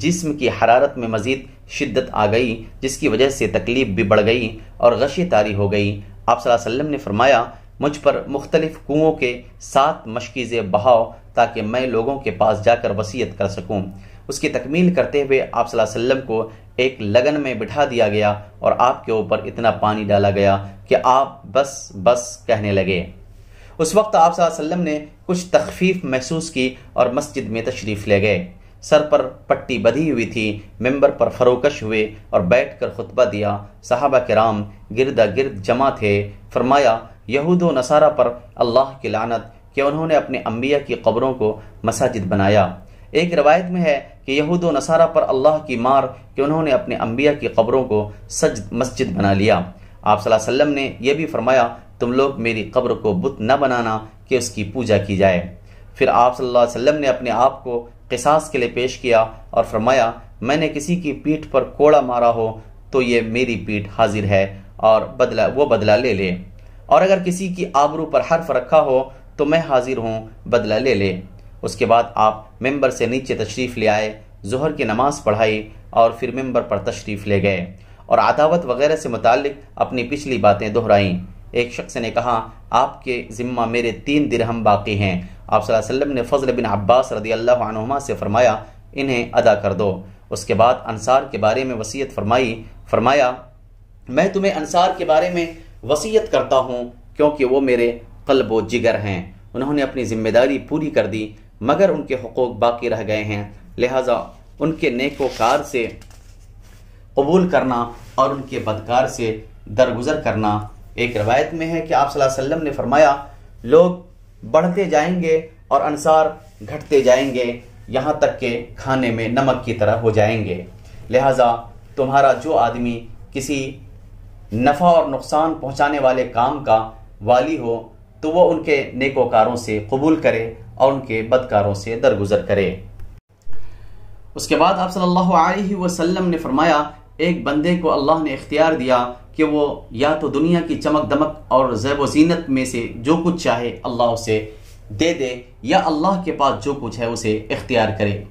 جسم کی حرارت میں مزید شدت آ گئی، جس کی وجہ سے تکلیف بھی بڑھ گئی اور غشی طاری ہو گئی۔ آپ صلی اللہ علیہ وسلم نے فرمایا، مجھ پر مختلف کنووں کے 7 مشکیزیں بہاؤ تاکہ میں لوگوں کے پاس جا کر وصیت کر سکوں۔ اس کی تکمیل کرتے ہوئے آپ صلی اللہ علیہ وسلم کو ایک لگن میں بٹھا دیا گیا اور آپ کے اوپر اتنا پانی ڈالا گیا کہ آپ بس بس کہنے لگے۔ اس وقت آپ صلی اللہ علیہ وسلم نے کچھ تخفیف محسوس کی اور مسجد میں تشریف لے گئے۔ سر پر پٹی بدھی ہوئی تھی، ممبر پر فروکش ہوئے اور بیٹھ کر خطبہ دیا۔ صحابہ کرام گردا گرد جمع تھے۔ فرمایا، یہود و نصارہ پر اللہ کی لعنت کہ انہوں نے اپنے انبیاء کی قبروں کو مساجد بنایا۔ ایک روایت میں ہے کہ یہود و نصارہ پر اللہ کی مار کہ انہوں نے اپنے انبیاء کی قبروں کو مسجد بنا لیا۔ آپ صلی اللہ علیہ وسلم نے یہ بھی فرمایا، تم لوگ میری قبر کو بت نہ بنانا کہ اس کی پوجا کی جائے۔ پھر آپ صلی اللہ علیہ وسلم نے اپنے آپ کو قصاص کے لیے پیش کیا اور فرمایا، میں نے کسی کی پیٹھ پر کوڑا مارا ہو تو یہ میری پیٹھ حاضر ہے اور وہ بدلہ لے لے، اور اگر کسی کی آبرو پر حرف رکھا ہو تو میں حاضر ہوں، بدلہ لے لے۔ اس کے بعد آپ ممبر سے نیچے تشریف لے آئے، ظہر کی نماز پڑھائی اور پھر ممبر پر تشریف لے گئے اور عداوت وغیرہ سے متعلق اپنی پچھلی باتیں دہرائیں۔ ایک شخص نے کہا، آپ کے ذمہ میرے 3 درہم باقی ہیں۔ آپ صلی اللہ علیہ وسلم نے فضل بن عباس رضی اللہ عنہما سے فرمایا، انہیں ادا کر دو۔ اس کے بعد انصار کے بارے میں وصیت فرمایا، میں تمہیں انصار کے بارے میں وصیت کرتا ہوں کیونکہ وہ میرے قلب و جگر ہیں۔ انہوں نے اپنی ذمہ داری پوری کر دی مگر ان کے حقوق باقی رہ گئے ہیں، لہٰذا ان کے نیکوکار سے قبول کرنا اور ان کے بدکار سے درگزر کرنا۔ ایک روایت میں ہے کہ آپ صلی اللہ علیہ وسلم نے فرمایا، لوگ بڑھتے جائیں گے اور انصار گھٹتے جائیں گے یہاں تک کہ کھانے میں نمک کی طرح ہو جائیں گے، لہٰذا تمہارا جو آدمی کسی نفع اور نقصان پہنچانے والے کام کا والی ہو تو وہ ان کے نیکوکاروں سے قبول کرے اور ان کے بدکاروں سے درگزر کرے۔ اس کے بعد آپ صلی اللہ علیہ وسلم نے فرمایا، ایک بندے کو اللہ نے اختیار دیا کہ وہ یا تو دنیا کی چمک دمک اور زیب و زینت میں سے جو کچھ چاہے اللہ اسے دے دے، یا اللہ کے پاس جو کچھ ہے اسے اختیار کرے۔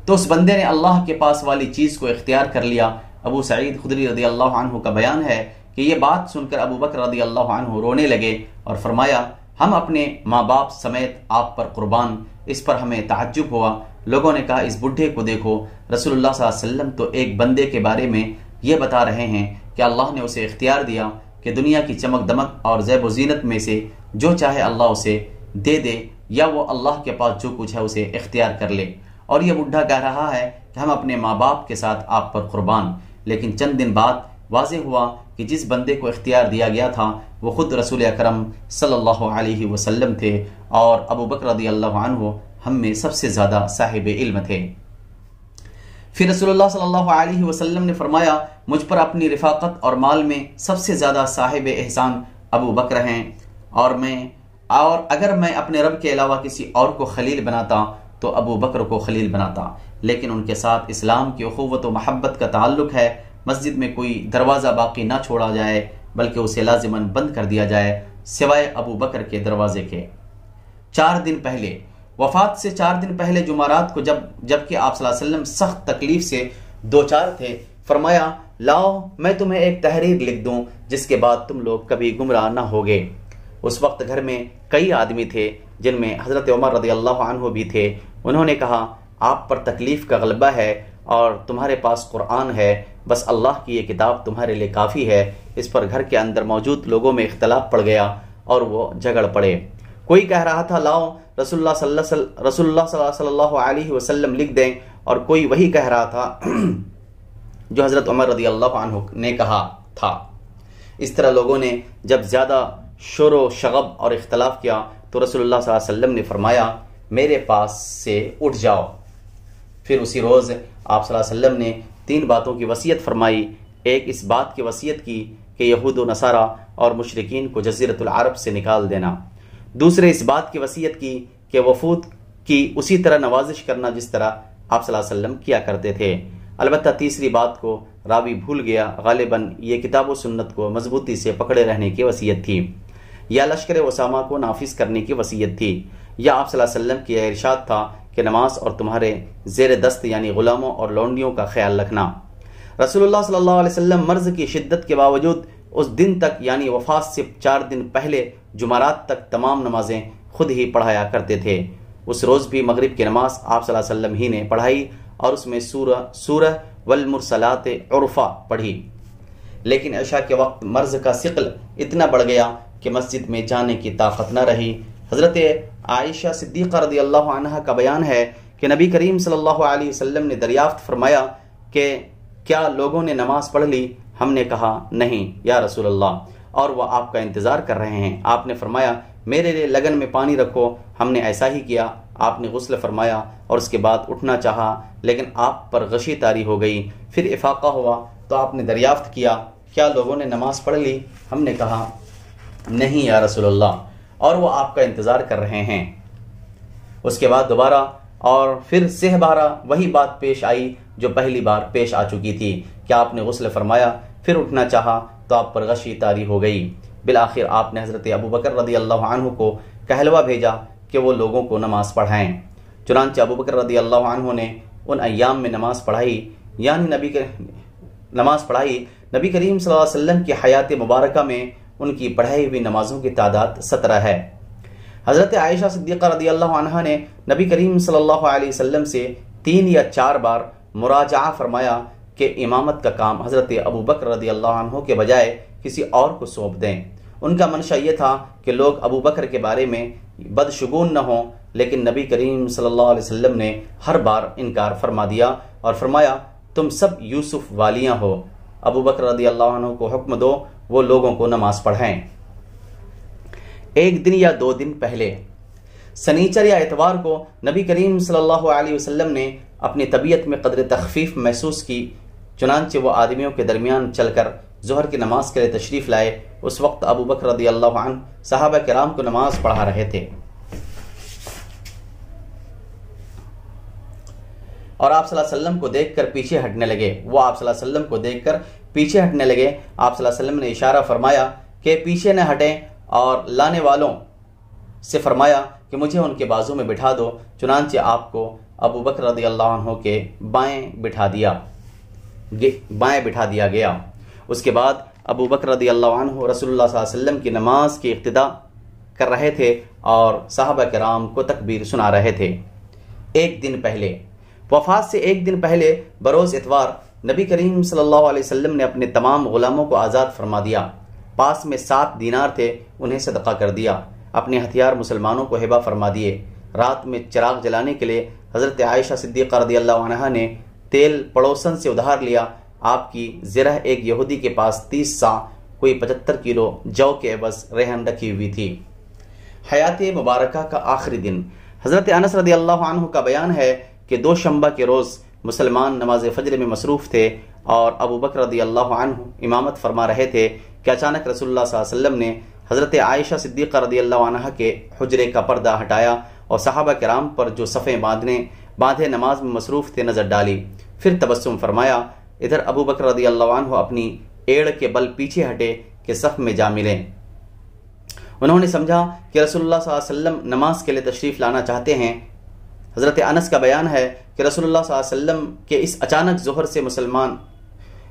تو اس بندے نے اللہ کے پاس والی چیز کو اختیار کر لیا۔ ابو سعید خدری رضی اللہ عنہ کا بیان ہے کہ یہ بات سن کر ابو بکر رضی اللہ عنہ رونے لگے اور فرمایا، ہم اپنے ماں باپ سمیت آپ پر قربان۔ اس پر ہمیں تعجب ہوا۔ لوگوں نے کہا، اس بڈھے کو دیکھو، رسول اللہ صلی اللہ علیہ وسلم تو ایک بندے کے بارے میں یہ بتا رہے ہیں کہ اللہ نے اسے اختیار دیا کہ دنیا کی چمک دمک اور زیب و زینت میں سے جو چاہے اللہ اسے دے دے، یا وہ اللہ کے پاس جو کچھ ہے اسے اختیار کر لے۔ اور یہ بڈھا کہہ رہا ہے کہ ہم اپنے ماں باپ کے ساتھ آپ پر قربان۔ لیکن چند دن بعد واضح ہوا کہ جس بندے کو اختیار دیا گیا تھا وہ خود رسول اکرم صلی اللہ علیہ وسلم تھے، اور ابو بکر رضی اللہ عنہ ہم میں سب سے زیادہ صاحب علم تھے۔ پھر رسول اللہ صلی اللہ علیہ وسلم نے فرمایا، مجھ پر اپنی رفاقت اور مال میں سب سے زیادہ صاحب احسان ابو بکر ہیں، اور اگر میں اپنے رب کے علاوہ کسی اور کو خلیل بناتا تو ابو بکر کو خلیل بناتا، لیکن ان کے ساتھ اسلام کی اخوت و محبت کا تعلق ہے۔ مسجد میں کوئی دروازہ باقی نہ چھوڑا جائے بلکہ اسے لازماً بند کر دیا جائے سوائے ابو بکر کے دروازے کے۔ 4 دن پہلے، وفات سے 4 دن پہلے جمعرات کو جبکہ آپ صلی اللہ علیہ وسلم سخت تکلیف سے دوچار تھے، فرمایا، لاؤ میں تمہیں ایک تحریر لکھ دوں جس کے بعد تم لوگ کبھی گمراہ نہ ہوگے۔ اس وقت گھر میں کئی آدمی تھے جن میں حضرت عمر رضی اللہ عنہ بھی تھے۔ انہوں نے کہا آپ پر تکلیف کا غلبہ ہے اور تمہارے پاس قرآن ہے، بس اللہ کی یہ کتاب تمہارے لیے کافی ہے۔ اس پر گھر کے اندر موجود لوگوں میں اختلاف پڑ گیا اور وہ جھگڑ پڑے۔ کوئی کہہ رہا تھا لاؤ رسول اللہ صلی اللہ علیہ وسلم لکھ دیں، اور کوئی وہی کہہ رہا تھا جو حضرت عمر رضی اللہ عنہ نے کہا تھا۔ اس طرح لوگوں نے جب زیادہ شور و شغب اور اختلاف کیا تو رسول اللہ صلی اللہ علیہ وسلم نے فرمایا میرے پاس سے اٹھ جاؤ۔ پھر اسی روز آپ صلی اللہ علیہ وسلم نے 3 باتوں کی وصیت فرمائی۔ ایک اس بات کی وصیت کی کہ یہود و نصارہ اور مشرکین کو جزیرۃ العرب سے نکال دینا۔ دوسرے اس بات کی وصیت کی کہ وفود کی اسی طرح نوازش کرنا جس طرح آپ صلی اللہ علیہ وسلم کیا کرتے تھے۔ البتہ تیسری بات کو راوی بھول گیا، غالباً یہ کتاب و سنت کو مضبوطی سے پکڑے رہنے کی وصیت تھی، یا لشکر اسامہ کو نافذ کرنے کی وصیت تھی، یا آپ صلی اللہ علیہ وسلم کی ارشاد تھا کہ نماز اور تمہارے زیر دست یعنی غلاموں اور لونڈیوں کا خیال رکھنا۔ رسول اللہ صلی اللہ علیہ وسلم مرض کی شدت کے باوجود اس دن تک یعنی وفات سے 4 دن پہلے جمعرات تک تمام نمازیں خود ہی پڑھایا کرتے تھے۔ اس روز بھی مغرب کی نماز آپ صلی اللہ علیہ وسلم ہی نے پڑھائی اور اس میں سورہ والمرسلات عرفا پڑھی، لیکن عشاء کے وقت مرض کا ثقل اتنا بڑھ گیا کہ مسجد میں جانے کی طاقت نہ رہی۔ حضرت عائشہ صدیقہ رضی اللہ عنہا کا بیان ہے کہ نبی کریم صلی اللہ علیہ وسلم نے دریافت فرمایا کہ کیا لوگوں نے نماز پڑھ لی؟ ہم نے کہا نہیں یا رسول اللہ، اور وہ آپ کا انتظار کر رہے ہیں۔ آپ نے فرمایا میرے لیے لگن میں پانی رکھو۔ ہم نے ایسا ہی کیا۔ آپ نے غسل فرمایا اور اس کے بعد اٹھنا چاہا، لیکن آپ پر غشی طاری ہو گئی۔ پھر افاقہ ہوا تو آپ نے دریافت کیا کیا لوگوں نے نماز پڑھ لی؟ ہم نے کہا نہیں یا رسول اللہ، اور وہ آپ کا انتظار کر رہے ہیں۔ اس کے بعد دوبارہ اور پھر 6 بارہ وہی بات پیش آئی جو پہلی بار پیش آ چکی تھی کہ آپ نے غسل فرمایا، پھر اٹھنا چاہا تو آپ پر غشی طاری ہو گئی۔ بالآخر آپ نے حضرت ابو بکر رضی اللہ عنہ کو کہلوا بھیجا کہ وہ لوگوں کو نماز پڑھائیں۔ چنانچہ ابو بکر رضی اللہ عنہ نے ان ایام میں نماز پڑھائی، یعنی نبی کریم صلی اللہ علیہ وسلم کی حیات مبارکہ میں ان کی پڑھائی ہوئی نمازوں کی تعداد 17 ہے۔ حضرت عائشہ صدیقہ رضی اللہ عنہا نے نبی کریم صلی اللہ علیہ وسلم سے 3 یا 4 بار مراجعہ فرمایا کہ امامت کا کام حضرت ابو بکر رضی اللہ عنہ کے بجائے کسی اور کو سونپ دیں۔ ان کا منشا یہ تھا کہ لوگ ابو بکر کے بارے میں بدشگون نہ ہوں، لیکن نبی کریم صلی اللہ علیہ وسلم نے ہر بار انکار فرما دیا اور فرمایا تم سب یوسف والیاں ہو، ابو بکر رضی اللہ عنہ کو حکم دو وہ لوگوں کو نماز پڑھائیں۔ 1 دن یا 2 دن پہلے سنیچر یا اتوار کو نبی کریم صلی اللہ علیہ وسلم نے اپنی طبیعت میں قدر تخفیف محسوس کی، چنانچہ وہ آدمیوں کے درمیان چل کر ظہر کی نماز کے لیے تشریف لائے۔ اس وقت ابو بکر رضی اللہ عنہ صحابہ کرام کو نماز پڑھا رہے تھے اور آپ صلی اللہ علیہ وسلم کو دیکھ کر پیچھے ہٹنے لگے۔ وہ آپ صلی اللہ علیہ وسلم کو دیکھ کر پیچھے ہٹنے لگے۔ آپ صلی اللہ علیہ وسلم نے اشارہ فرمایا کہ پیچھے نہ ہٹیں اور لانے والوں سے فرمایا کہ مجھے ان کے بازو میں بٹھا دو۔ چنانچہ آپ کو ابو بکر رضی اللہ عنہ کے بائیں بٹھا دیا گیا۔ اس کے بعد ابو بکر رضی اللہ عنہ رسول اللہ صلی اللہ علیہ وسلم کی نماز کی اقتدا کر رہے تھے اور صحابہ کرام کو تکبیر سنا رہے تھے۔ 1 دن پہلے وفات سے 1 دن پہلے بروز اتوار نبی کریم صلی اللہ علیہ وسلم نے اپنے تمام غلاموں کو آزاد فرما دیا۔ پاس میں 7 دینار تھے، انہیں صدقہ کر دیا۔ اپنے ہتھیار مسلمانوں کو ہبہ فرما دیے۔ رات میں چراغ جلانے کے لیے حضرت عائشہ صدیقہ رضی اللہ عنہا نے تیل پڑوسن سے ادھار لیا۔ آپ کی زرہ ایک یہودی کے پاس 30 سا کوئی 75 کلو جو کے عوض رہن رکھی ہوئی تھی۔ حیات مبارکہ کا آخری دن حضرت انس رضی اللہ عنہ کا بیان ہے کہ 2 شنبہ کے روز مسلمان نماز فجر میں مصروف تھے اور ابو بکر رضی اللہ عنہ امامت فرما رہے تھے کہ اچانک رسول اللہ صلی اللہ علیہ وسلم نے حضرت عائشہ صدیقہ رضی اللہ عنہ کے حجرے کا پردہ ہٹایا اور صحابہ کرام پر جو صفیں باندھے نماز میں مصروف تھے نظر ڈالی۔ پھر تبسم فرمایا۔ ادھر ابو بکر رضی اللہ عنہ اپنی ایڑ کے بل پیچھے ہٹے کہ صف میں جا ملیں۔ انہوں نے سمجھا کہ رسول اللہ صلی اللہ علیہ وسلم نماز کے لیے تشریف لانا چاہتے ہیں۔ حضرت انس کا بیان ہے کہ رسول اللہ صلی اللہ علیہ وسلم کے اس اچانک ظہر سے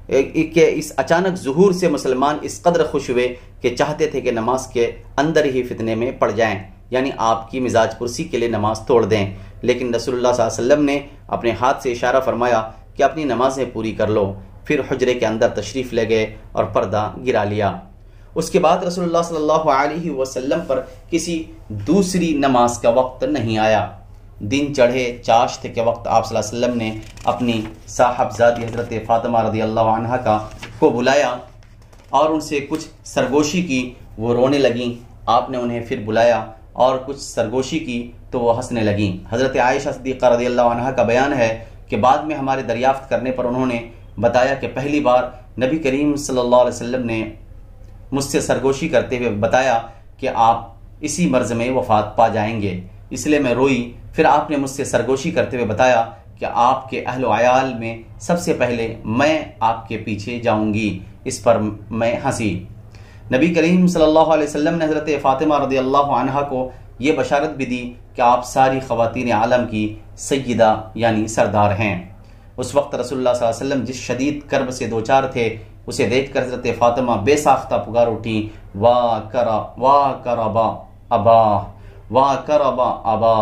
کہ اس اچانک ظہور سے مسلمان اس قدر خوش ہوئے کہ چاہتے تھے کہ نماز کے اندر ہی فتنے میں پڑ جائیں، یعنی آپ کی مزاج پرسی کے لیے نماز توڑ دیں، لیکن رسول اللہ صلی اللہ علیہ وسلم نے اپنے ہاتھ سے اشارہ فرمایا کہ اپنی نمازیں پوری کر لو، پھر حجرے کے اندر تشریف لے گئے اور پردہ گرا لیا۔ اس کے بعد رسول اللہ صلی اللہ علیہ وسلم پر کسی دوسری نماز کا وقت نہیں آیا۔ دن چڑھے چاشت کے وقت آپ صلی اللہ علیہ وسلم نے اپنی صاحبزادی حضرت فاطمہ رضی اللہ عنہا کو بلایا اور ان سے کچھ سرگوشی کی، وہ رونے لگیں۔ آپ نے انہیں پھر بلایا اور کچھ سرگوشی کی تو وہ ہنسنے لگیں۔ حضرت عائشہ صدیقہ رضی اللہ عنہا کا بیان ہے کہ بعد میں ہمارے دریافت کرنے پر انہوں نے بتایا کہ پہلی بار نبی کریم صلی اللہ علیہ وسلم نے مجھ سے سرگوشی کرتے ہوئے بتایا کہ آپ اسی مرض میں وفات پا جائیں گے، اس لیے میں روئی۔ پھر آپ نے مجھ سے سرگوشی کرتے ہوئے بتایا کہ آپ کے اہل و عیال میں سب سے پہلے میں آپ کے پیچھے جاؤں گی، اس پر میں ہنسی۔ نبی کریم صلی اللہ علیہ وسلم نے حضرت فاطمہ رضی اللہ عنہا کو یہ بشارت بھی دی کہ آپ ساری خواتین عالم کی سیدہ یعنی سردار ہیں۔ اس وقت رسول اللہ صلی اللہ علیہ وسلم جس شدید کرب سے دوچار تھے، اسے دیکھ کر حضرت فاطمہ بے ساختہ پکار اٹھی، وا کربا ابا، وا کربا ابا،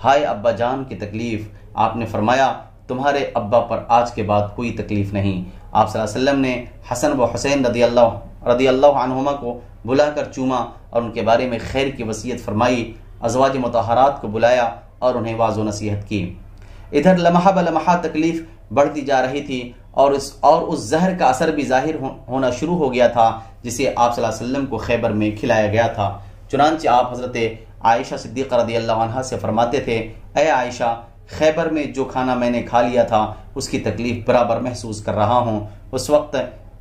ہائے ابا جان کی تکلیف۔ آپ نے فرمایا تمہارے ابا پر آج کے بعد کوئی تکلیف نہیں۔ آپ صلی اللہ علیہ وسلم نے حسن و حسین رضی اللہ عنہما کو بلا کر چوما اور ان کے بارے میں خیر کی وصیت فرمائی، ازواج مطہرات کو بلایا اور انہیں واعظ و نصیحت کی۔ ادھر لمحہ بلمحہ تکلیف بڑھتی جا رہی تھی اور اس زہر کا اثر بھی ظاہر ہونا شروع ہو گیا تھا جسے آپ صلی اللہ علیہ وسلم کو خیبر میں کھلایا گیا تھا۔ چنانچہ آپ حضرت عائشہ صدیقہ رضی اللہ عنہا سے فرماتے تھے، اے عائشہ، خیبر میں جو کھانا میں نے کھا لیا تھا اس کی تکلیف برابر محسوس کر رہا ہوں۔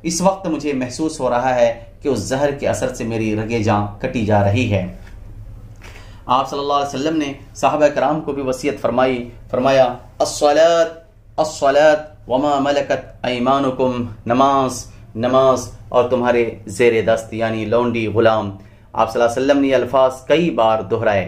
اس وقت مجھے محسوس ہو رہا ہے کہ اس زہر کے اثر سے میری رگیں جاں کٹی جا رہی ہے۔ آپ صلی اللہ علیہ وسلم نے صحابہ کرام کو بھی وصیت فرمایا الصلاۃ وما ملکت ایمانکم، نماز اور تمہارے زیر دست یعنی لونڈی غلام۔ آپ صلی اللہ علیہ وسلم نے یہ الفاظ کئی بار دہرائے۔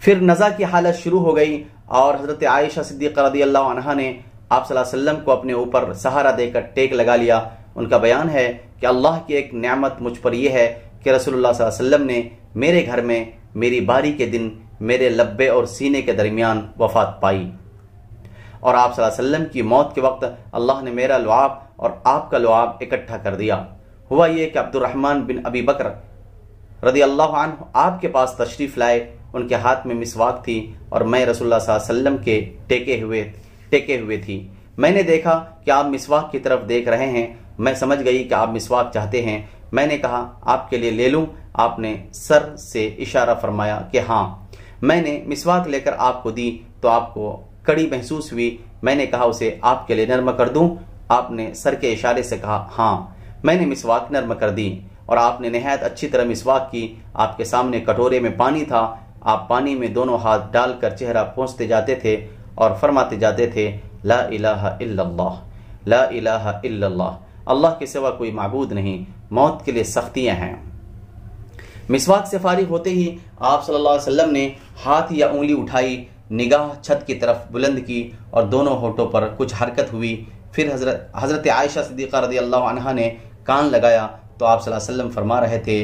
پھر نزا کی حالت شروع ہو گئی اور حضرت عائشہ صدیقہ رضی اللہ عنہا نے آپ صلی اللہ علیہ وسلم کو اپنے اوپر سہارا دے کر ٹیک لگا لیا۔ ان کا بیان ہے کہ اللہ کی ایک نعمت مجھ پر یہ ہے کہ رسول اللہ صلی اللہ علیہ وسلم نے میرے گھر میں میری باری کے دن میرے لبے اور سینے کے درمیان وفات پائی، اور آپ صلی اللہ علیہ وسلم کی موت کے وقت اللہ نے میرا لعاب اور آپ کا لعاب اکٹھا کر دیا۔ ہوا یہ کہ عبد الرحمن بن ابی بکر رضی اللہ عنہ آپ کے پاس تشریف لائے، ان کے ہاتھ میں مسواک تھی اور میں رسول اللہ صلی اللہ علیہ وسلم کے ٹیکے ہوئے تھی۔ میں نے دیکھا کہ آپ مسواک کی طرف دیکھ رہے ہیں، میں سمجھ گئی کہ آپ مسواک چاہتے ہیں۔ میں نے کہا آپ کے لیے لے لوں؟ آپ نے سر سے اشارہ فرمایا کہ ہاں۔ میں نے مسواک لے کر آپ کو دی تو آپ کو کڑی محسوس ہوئی۔ میں نے کہا اسے آپ کے لیے نرم کر دوں؟ آپ نے سر کے اشارے سے کہا ہاں۔ میں نے مسواک نرم کر دی اور آپ نے نہایت اچھی طرح مسواک کی۔ آپ کے سامنے کٹورے میں پانی تھا، آپ پانی میں دونوں ہاتھ ڈال کر چہرہ پونچھتے جاتے تھے اور فرماتے جاتے تھے لا الہ الا اللہ، لا الہ الا اللہ، اللہ کے سوا کوئی معبود نہیں، موت کے لیے سختیاں ہیں۔ مسواک سے فارغ ہوتے ہی آپ صلی اللہ علیہ وسلم نے ہاتھ یا انگلی اٹھائی، نگاہ چھت کی طرف بلند کی اور دونوں ہونٹوں پر کچھ حرکت ہوئی۔ پھر حضرت عائشہ صدیقہ رضی اللہ عنہا نے کان لگایا تو آپ صلی اللہ علیہ وسلم فرما رہے تھے،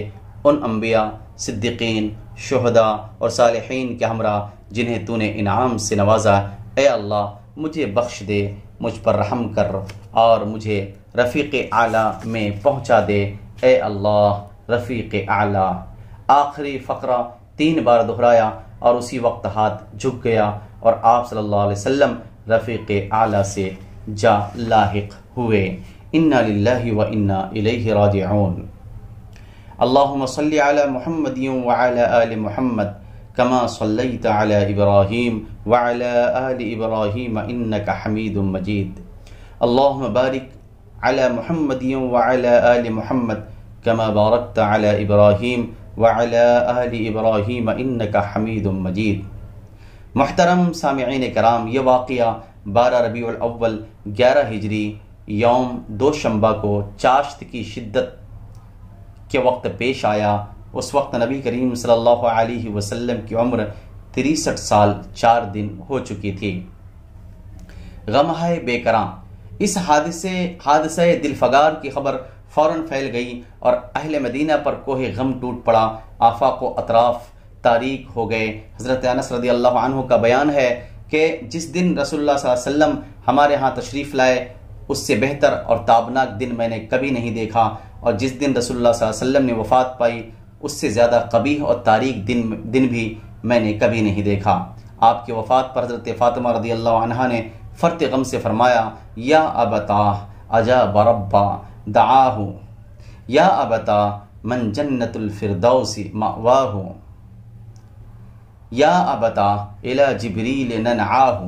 ان انبیاء، صدیقین، شہداء اور صالحین کے ہمراہ جنہیں تو نے انعام سے نوازا، اے اللہ مجھے بخش دے، مجھ پر رحم کر اور مجھے رفیق اعلیٰ میں پہنچا دے، اے اللہ رفیق اعلیٰ۔ آخری فقرہ 3 بار دہرایا اور اسی وقت ہاتھ جھک گیا اور آپ صلی اللہ علیہ وسلم رفیق اعلیٰ سے جا لاحق ہوئے۔ انا للہ و انا الیہ راجعون۔ اللہم صلی علی محمد وعلی آل محمد کما صلیت علی ابراہیم وعلی آل ابراہیم انک حمید مجید۔ اللہم بارک علی محمد وعلی آل محمد کما بارکت علی ابراہیم وعلی آل ابراہیم انک حمید مجید۔ محترم سامعین کرام، یہ واقعہ 12 ربیع الاول 11 ہجری یوم دوشنبہ کو چاشت کی شدت کے وقت پیش آیا۔ اس وقت نبی کریم صلی اللہ علیہ وسلم کی عمر 63 سال 4 دن ہو چکی تھی۔ غم ہے بے کراں، اس حادثہ دلفگار کی خبر فوراً پھیل گئی اور اہل مدینہ پر کوہ غم ٹوٹ پڑا، آفاق و اطراف تاریک ہو گئے۔ حضرت انس رضی اللہ عنہ کا بیان ہے کہ جس دن رسول اللہ صلی اللہ علیہ وسلم ہمارے ہاں تشریف لائے اس سے بہتر اور تابناک دن میں نے کبھی نہیں دیکھا، اور جس دن رسول اللہ صلی اللہ علیہ وسلم نے وفات پائی اس سے زیادہ قبیح اور تاریک دن بھی میں نے کبھی نہیں دیکھا۔ آپ کی وفات پر حضرت فاطمہ رضی اللہ عنہا نے فرط غم سے فرمایا، یا ابتا اجاب ربا دعاہ، یا ابتا من جنت الفردوس مأواہ، یا ابتا الی جبریل ننعاہ۔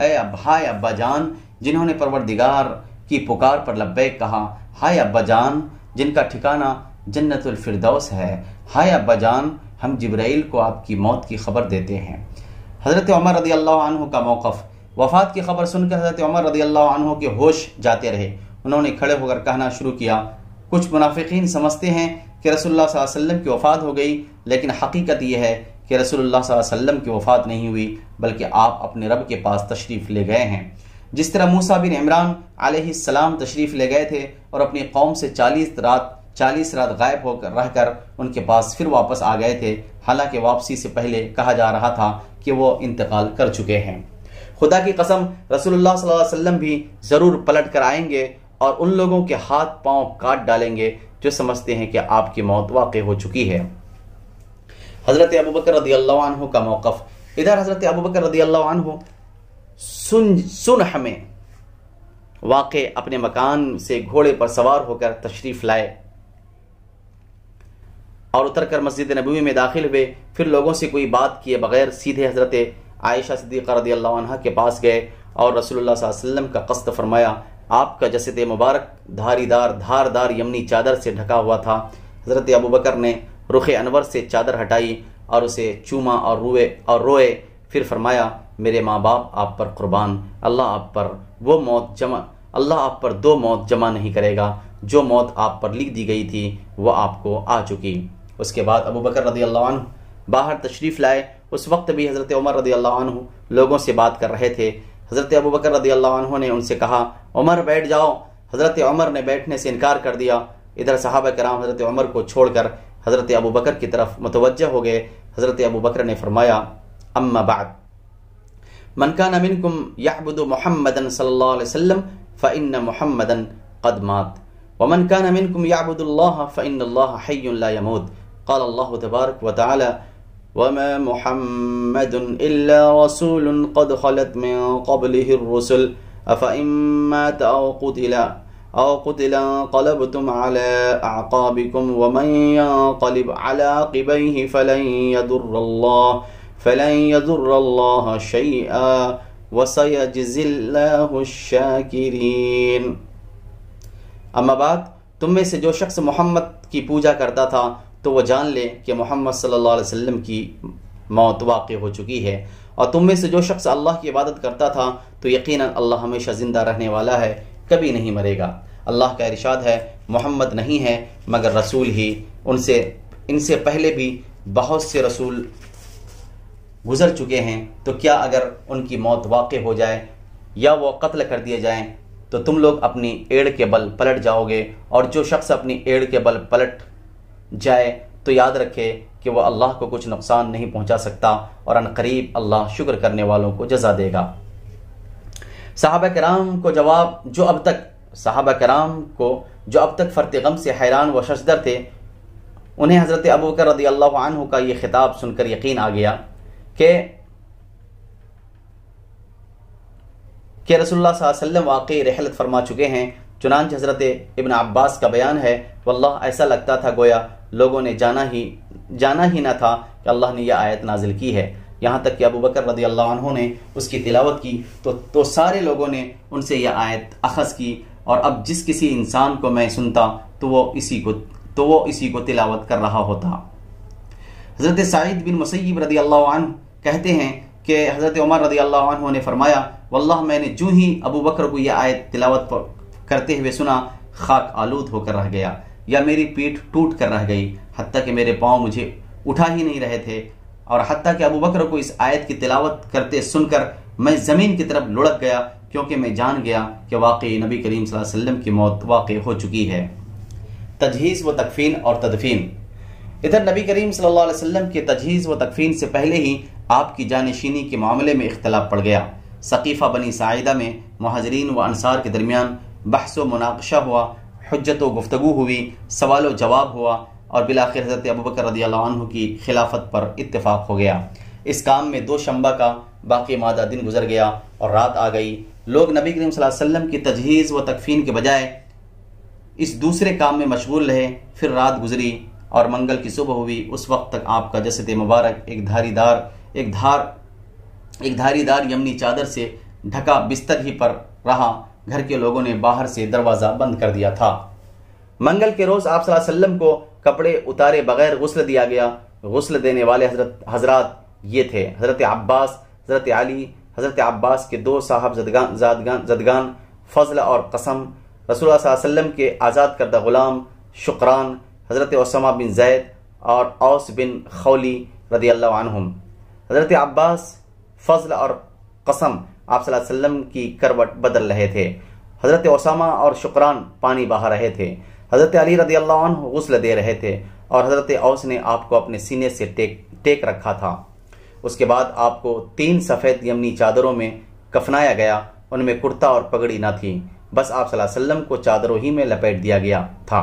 اے ہائے ابا جان جنہوں نے پروردگار کی پکار پر لبیک کہا، ہائے ابا جان جن کا ٹھکانہ جنت الفردوس ہے، ہائے ابا جان ہم جبرائیل کو آپ کی موت کی خبر دیتے ہیں۔ حضرت عمر رضی اللہ عنہ کا موقف۔ وفات کی خبر سن کر حضرت عمر رضی اللہ عنہ کے ہوش جاتے رہے۔ انہوں نے کھڑے ہو کر کہنا شروع کیا، کچھ منافقین سمجھتے ہیں کہ رسول اللہ صلی اللہ علیہ وسلم کی وفات ہو گئی، لیکن حقیقت یہ ہے کہ رسول اللہ صلی اللہ علیہ وسلم کی وفات نہیں ہوئی، بلکہ آپ اپنے رب کے پاس تشریف لے گئے ہیں۔ جس طرح موسیٰ بن عمران علیہ السلام تشریف لے گئے تھے اور اپنی قوم سے 40 رات غائب ہو کر رہ کر ان کے پاس پھر واپس آ گئے تھے، حالانکہ واپسی سے پہلے کہا جا رہا تھا کہ وہ انتقال کر چکے ہیں۔ خدا کی قسم رسول اللہ صلی اللہ علیہ وسلم بھی ضرور پلٹ کر آئیں گے اور ان لوگوں کے ہاتھ پاؤں کاٹ ڈالیں گے جو سمجھتے ہیں کہ آپ کی موت واقع ہو چکی ہے۔ حضرت ابوبکر رضی اللہ عنہ کا موقف۔ ادھر حضرت ابوبکر رضی اللہ عنہ سنح میں واقع اپنے مکان سے گھوڑے پر سوار ہو کر تشریف لائے اور اتر کر مسجد نبوی میں داخل ہوئے، پھر لوگوں سے کوئی بات کیے بغیر سیدھے حضرت عائشہ صدیقہ رضی اللہ عنہ کے پاس گئے اور رسول اللہ صلی اللہ علیہ وسلم کا قصد فرمایا۔ آپ کا جسد مبارک دھاردار یمنی چادر سے ڈھکا ہوا تھا۔ حضرت ابوبکر نے رخ انور سے چادر ہٹائی اور اسے چوما اور روئے، پھر فرمایا، میرے ماں باپ آپ پر قربان، اللہ آپ پر دو موت جمع نہیں کرے گا، جو موت آپ پر لکھ دی گئی تھی وہ آپ کو آ چکی۔ اس کے بعد ابوبکر رضی اللہ عنہ باہر تشریف لائے۔ اس وقت بھی حضرت عمر رضی اللہ عنہ لوگوں سے بات کر رہے تھے۔ حضرت ابوبکر رضی اللہ عنہ نے ان سے کہا، عمر بیٹھ جاؤ۔ حضرت عمر نے بیٹھنے سے انکار کر دیا۔ ادھر صحابہ کرام حضرت عمر کو چھوڑ کر حضرت ابوبکر کی طرف متوجہ ہو گئے۔ حضرت ابوبکر نے فرمایا، اما بعد من كان منكم يعبد محمدا صلى الله عليه وسلم فإن محمدا قد مات ومن كان منكم يعبد الله فإن الله حي لا يموت قال الله تبارك وتعالى وما محمد إلا رسول قد خلت من قبله الرسل أفإن مات أو قتل انقلبتم على أعقابكم ومن ينقلب على عقبيه فلن يضر الله شيئا وسيجزي الله الشاكرين۔ اما بعد، تم میں سے جو شخص محمد کی پوجا کرتا تھا تو وہ جان لے کہ محمد صلی اللہ علیہ وسلم کی موت واقع ہو چکی ہے، اور تم میں سے جو شخص اللہ کی عبادت کرتا تھا تو یقیناً اللہ ہمیشہ زندہ رہنے والا ہے، کبھی نہیں مرے گا۔ اللہ کا ارشاد ہے، محمد نہیں ہے مگر رسول ہی، ان سے پہلے بھی بہت سے رسول گزر چکے ہیں، تو کیا اگر ان کی موت واقع ہو جائے یا وہ قتل کر دیے جائیں تو تم لوگ اپنی ایڑ کے بل پلٹ جاؤ گے، اور جو شخص اپنی ایڑ کے بل پلٹ جائے تو یاد رکھے کہ وہ اللہ کو کچھ نقصان نہیں پہنچا سکتا، اور ان قریب اللہ شکر کرنے والوں کو جزا دے گا۔ صحابہ کرام جو اب تک فرط غم سے حیران و ششدر تھے، انہیں حضرت ابوبکر رضی اللہ عنہ کا یہ خطاب سن کر یقین آ گیا کہ رسول اللہ صلی اللہ علیہ وسلم واقعی رحلت فرما چکے ہیں۔ چنانچہ حضرت ابن عباس کا بیان ہے، واللہ ایسا لگتا تھا گویا لوگوں نے جانا ہی نہ تھا کہ اللہ نے یہ آیت نازل کی ہے، یہاں تک کہ ابوبکر رضی اللہ عنہ نے اس کی تلاوت کی تو سارے لوگوں نے ان سے یہ آیت اخذ کی، اور اب جس کسی انسان کو میں سنتا تو وہ اسی کو تلاوت کر رہا ہوتا۔ حضرت سعید بن مسیب رضی اللہ عنہ کہتے ہیں کہ حضرت عمر رضی اللہ عنہ نے فرمایا، واللہ میں نے جو ہی ابوبکر کو یہ آیت تلاوت کرتے ہوئے سنا، خاک آلود ہو کر رہ گیا، یا میری پیٹھ ٹوٹ کر رہ گئی، حتیٰ کہ میرے پاؤں مجھے اٹھا ہی نہیں رہے تھے، اور حتیٰ کہ ابوبکر کو اس آیت کی تلاوت کرتے سن کر میں زمین کی طرف لڑک گیا، کیونکہ میں جان گیا کہ واقعی نبی کریم صلی اللہ علیہ وسلم کی موت واقع ہو چکی ہے۔ تجہیز و تکفین اور تدفین۔ ادھر نبی کریم صلی اللہ علیہ وسلم کے تجہیز و تکفین سے پہلے ہی آپ کی جانشینی کے معاملے میں اختلاف پڑ گیا۔ ثقیفہ بنی ساعدہ میں مہاجرین و انصار کے درمیان بحث و مناقشہ ہوا، حجت و گفتگو ہوئی، سوال و جواب ہوا، اور بالآخر حضرت ابوبکر رضی اللہ عنہ کی خلافت پر اتفاق ہو گیا۔ اس کام میں 2 شنبہ کا باقی مادہ دن گزر گیا اور رات آ گئی۔ لوگ نبی کریم صلی اللہ علیہ وسلم کی تجہیز و تکفین کے بجائے اس دوسرے کام میں مشغول رہے۔ پھر رات گزری اور منگل کی صبح ہوئی۔ اس وقت تک آپ کا جسد مبارک ایک دھاری دار یمنی چادر سے ڈھکا بستر ہی پر رہا۔ گھر کے لوگوں نے باہر سے دروازہ بند کر دیا تھا۔ منگل کے روز آپ صلی اللہ علیہ وسلم کو کپڑے اتارے بغیر غسل دیا گیا۔ غسل دینے والے حضرات یہ تھے: حضرت عباس، حضرت علی، حضرت عباس کے 2 صاحب زدگان فضل اور قسم، رسول اللہ صلی اللہ علیہ وسلم کے آزاد کردہ غلام شقران، حضرت اسامہ بن زید اور اوس بن خولی رضی اللہ عنہم۔ حضرت عباس، فضل اور قسم آپ صلی اللہ علیہ وسلم کی کروٹ بدل رہے تھے۔ حضرت اسامہ اور شقران پانی بہا رہے تھے۔ حضرت علی رضی اللہ عنہ غسل دے رہے تھے اور حضرت اوس نے آپ کو اپنے سینے سے ٹیک رکھا تھا۔ اس کے بعد آپ کو 3 سفید یمنی چادروں میں کفنایا گیا۔ ان میں کرتا اور پگڑی نہ تھی، بس آپ صلی اللہ علیہ وسلم کو چادروں ہی میں لپیٹ دیا گیا تھا۔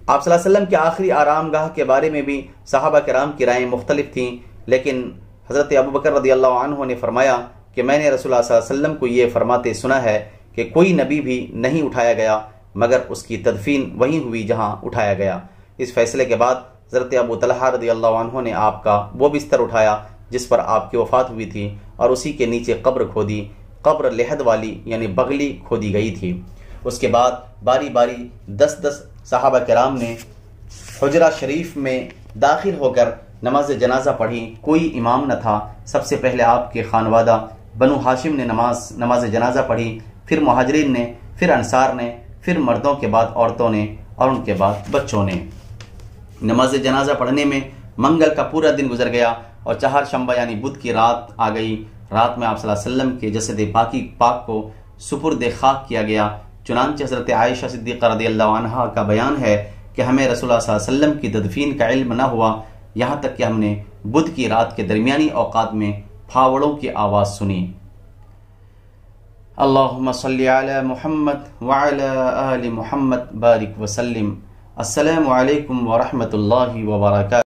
آپ صلی اللہ علیہ وسلم کے آخری آرام گاہ کے بارے میں بھی صحابہ کرام کی رائیں مختلف تھیں، لیکن حضرت ابوبکر رضی اللہ عنہ نے فرمایا کہ میں نے رسول اللہ صلی اللہ علیہ وسلم کو یہ فرماتے سنا ہے کہ کوئی نبی بھی نہیں اٹھایا گیا مگر اس کی تدفین وہیں ہوئی جہاں اٹھایا گیا۔ اس فیصلے کے بعد حضرت ابو طلحہ رضی اللہ عنہ نے آپ کا وہ بستر اٹھایا جس پر آپ کی وفات ہوئی تھی اور اسی کے نیچے قبر کھودی۔ قبر لحد والی یعنی بغلی کھودی گئی تھی۔ اس کے بعد باری باری 10 صحابہ کرام نے حجرہ شریف میں داخل ہو کر نماز جنازہ پڑھی۔ کوئی امام نہ تھا۔ سب سے پہلے آپ کے خانوادہ بنو ہاشم نے نماز جنازہ پڑھی، پھر مہاجرین نے، پھر انصار نے، پھر مردوں کے بعد عورتوں نے اور ان کے بعد بچوں نے۔ نماز جنازہ پڑھنے میں منگل کا پورا دن گزر گیا اور 4 شنبہ یعنی بدھ کی رات آ گئی۔ رات میں آپ صلی اللہ علیہ وسلم کے جسد پاک کو سپرد خاک کیا گیا۔ چنانچہ حضرت عائشہ صدیقہ رضی اللہ عنہا کا بیان ہے کہ ہمیں رسول اللہ صلی اللہ علیہ وسلم کی تدفین کا علم نہ ہوا یہاں تک کہ ہم نے بدھ کی رات کے درمیانی اوقات میں پھاوڑوں کی آواز سنی۔ اللہم صلی علی محمد وعلی آل محمد بارک وسلم۔ السلام علیکم ورحمۃ اللہ وبرکاتہ۔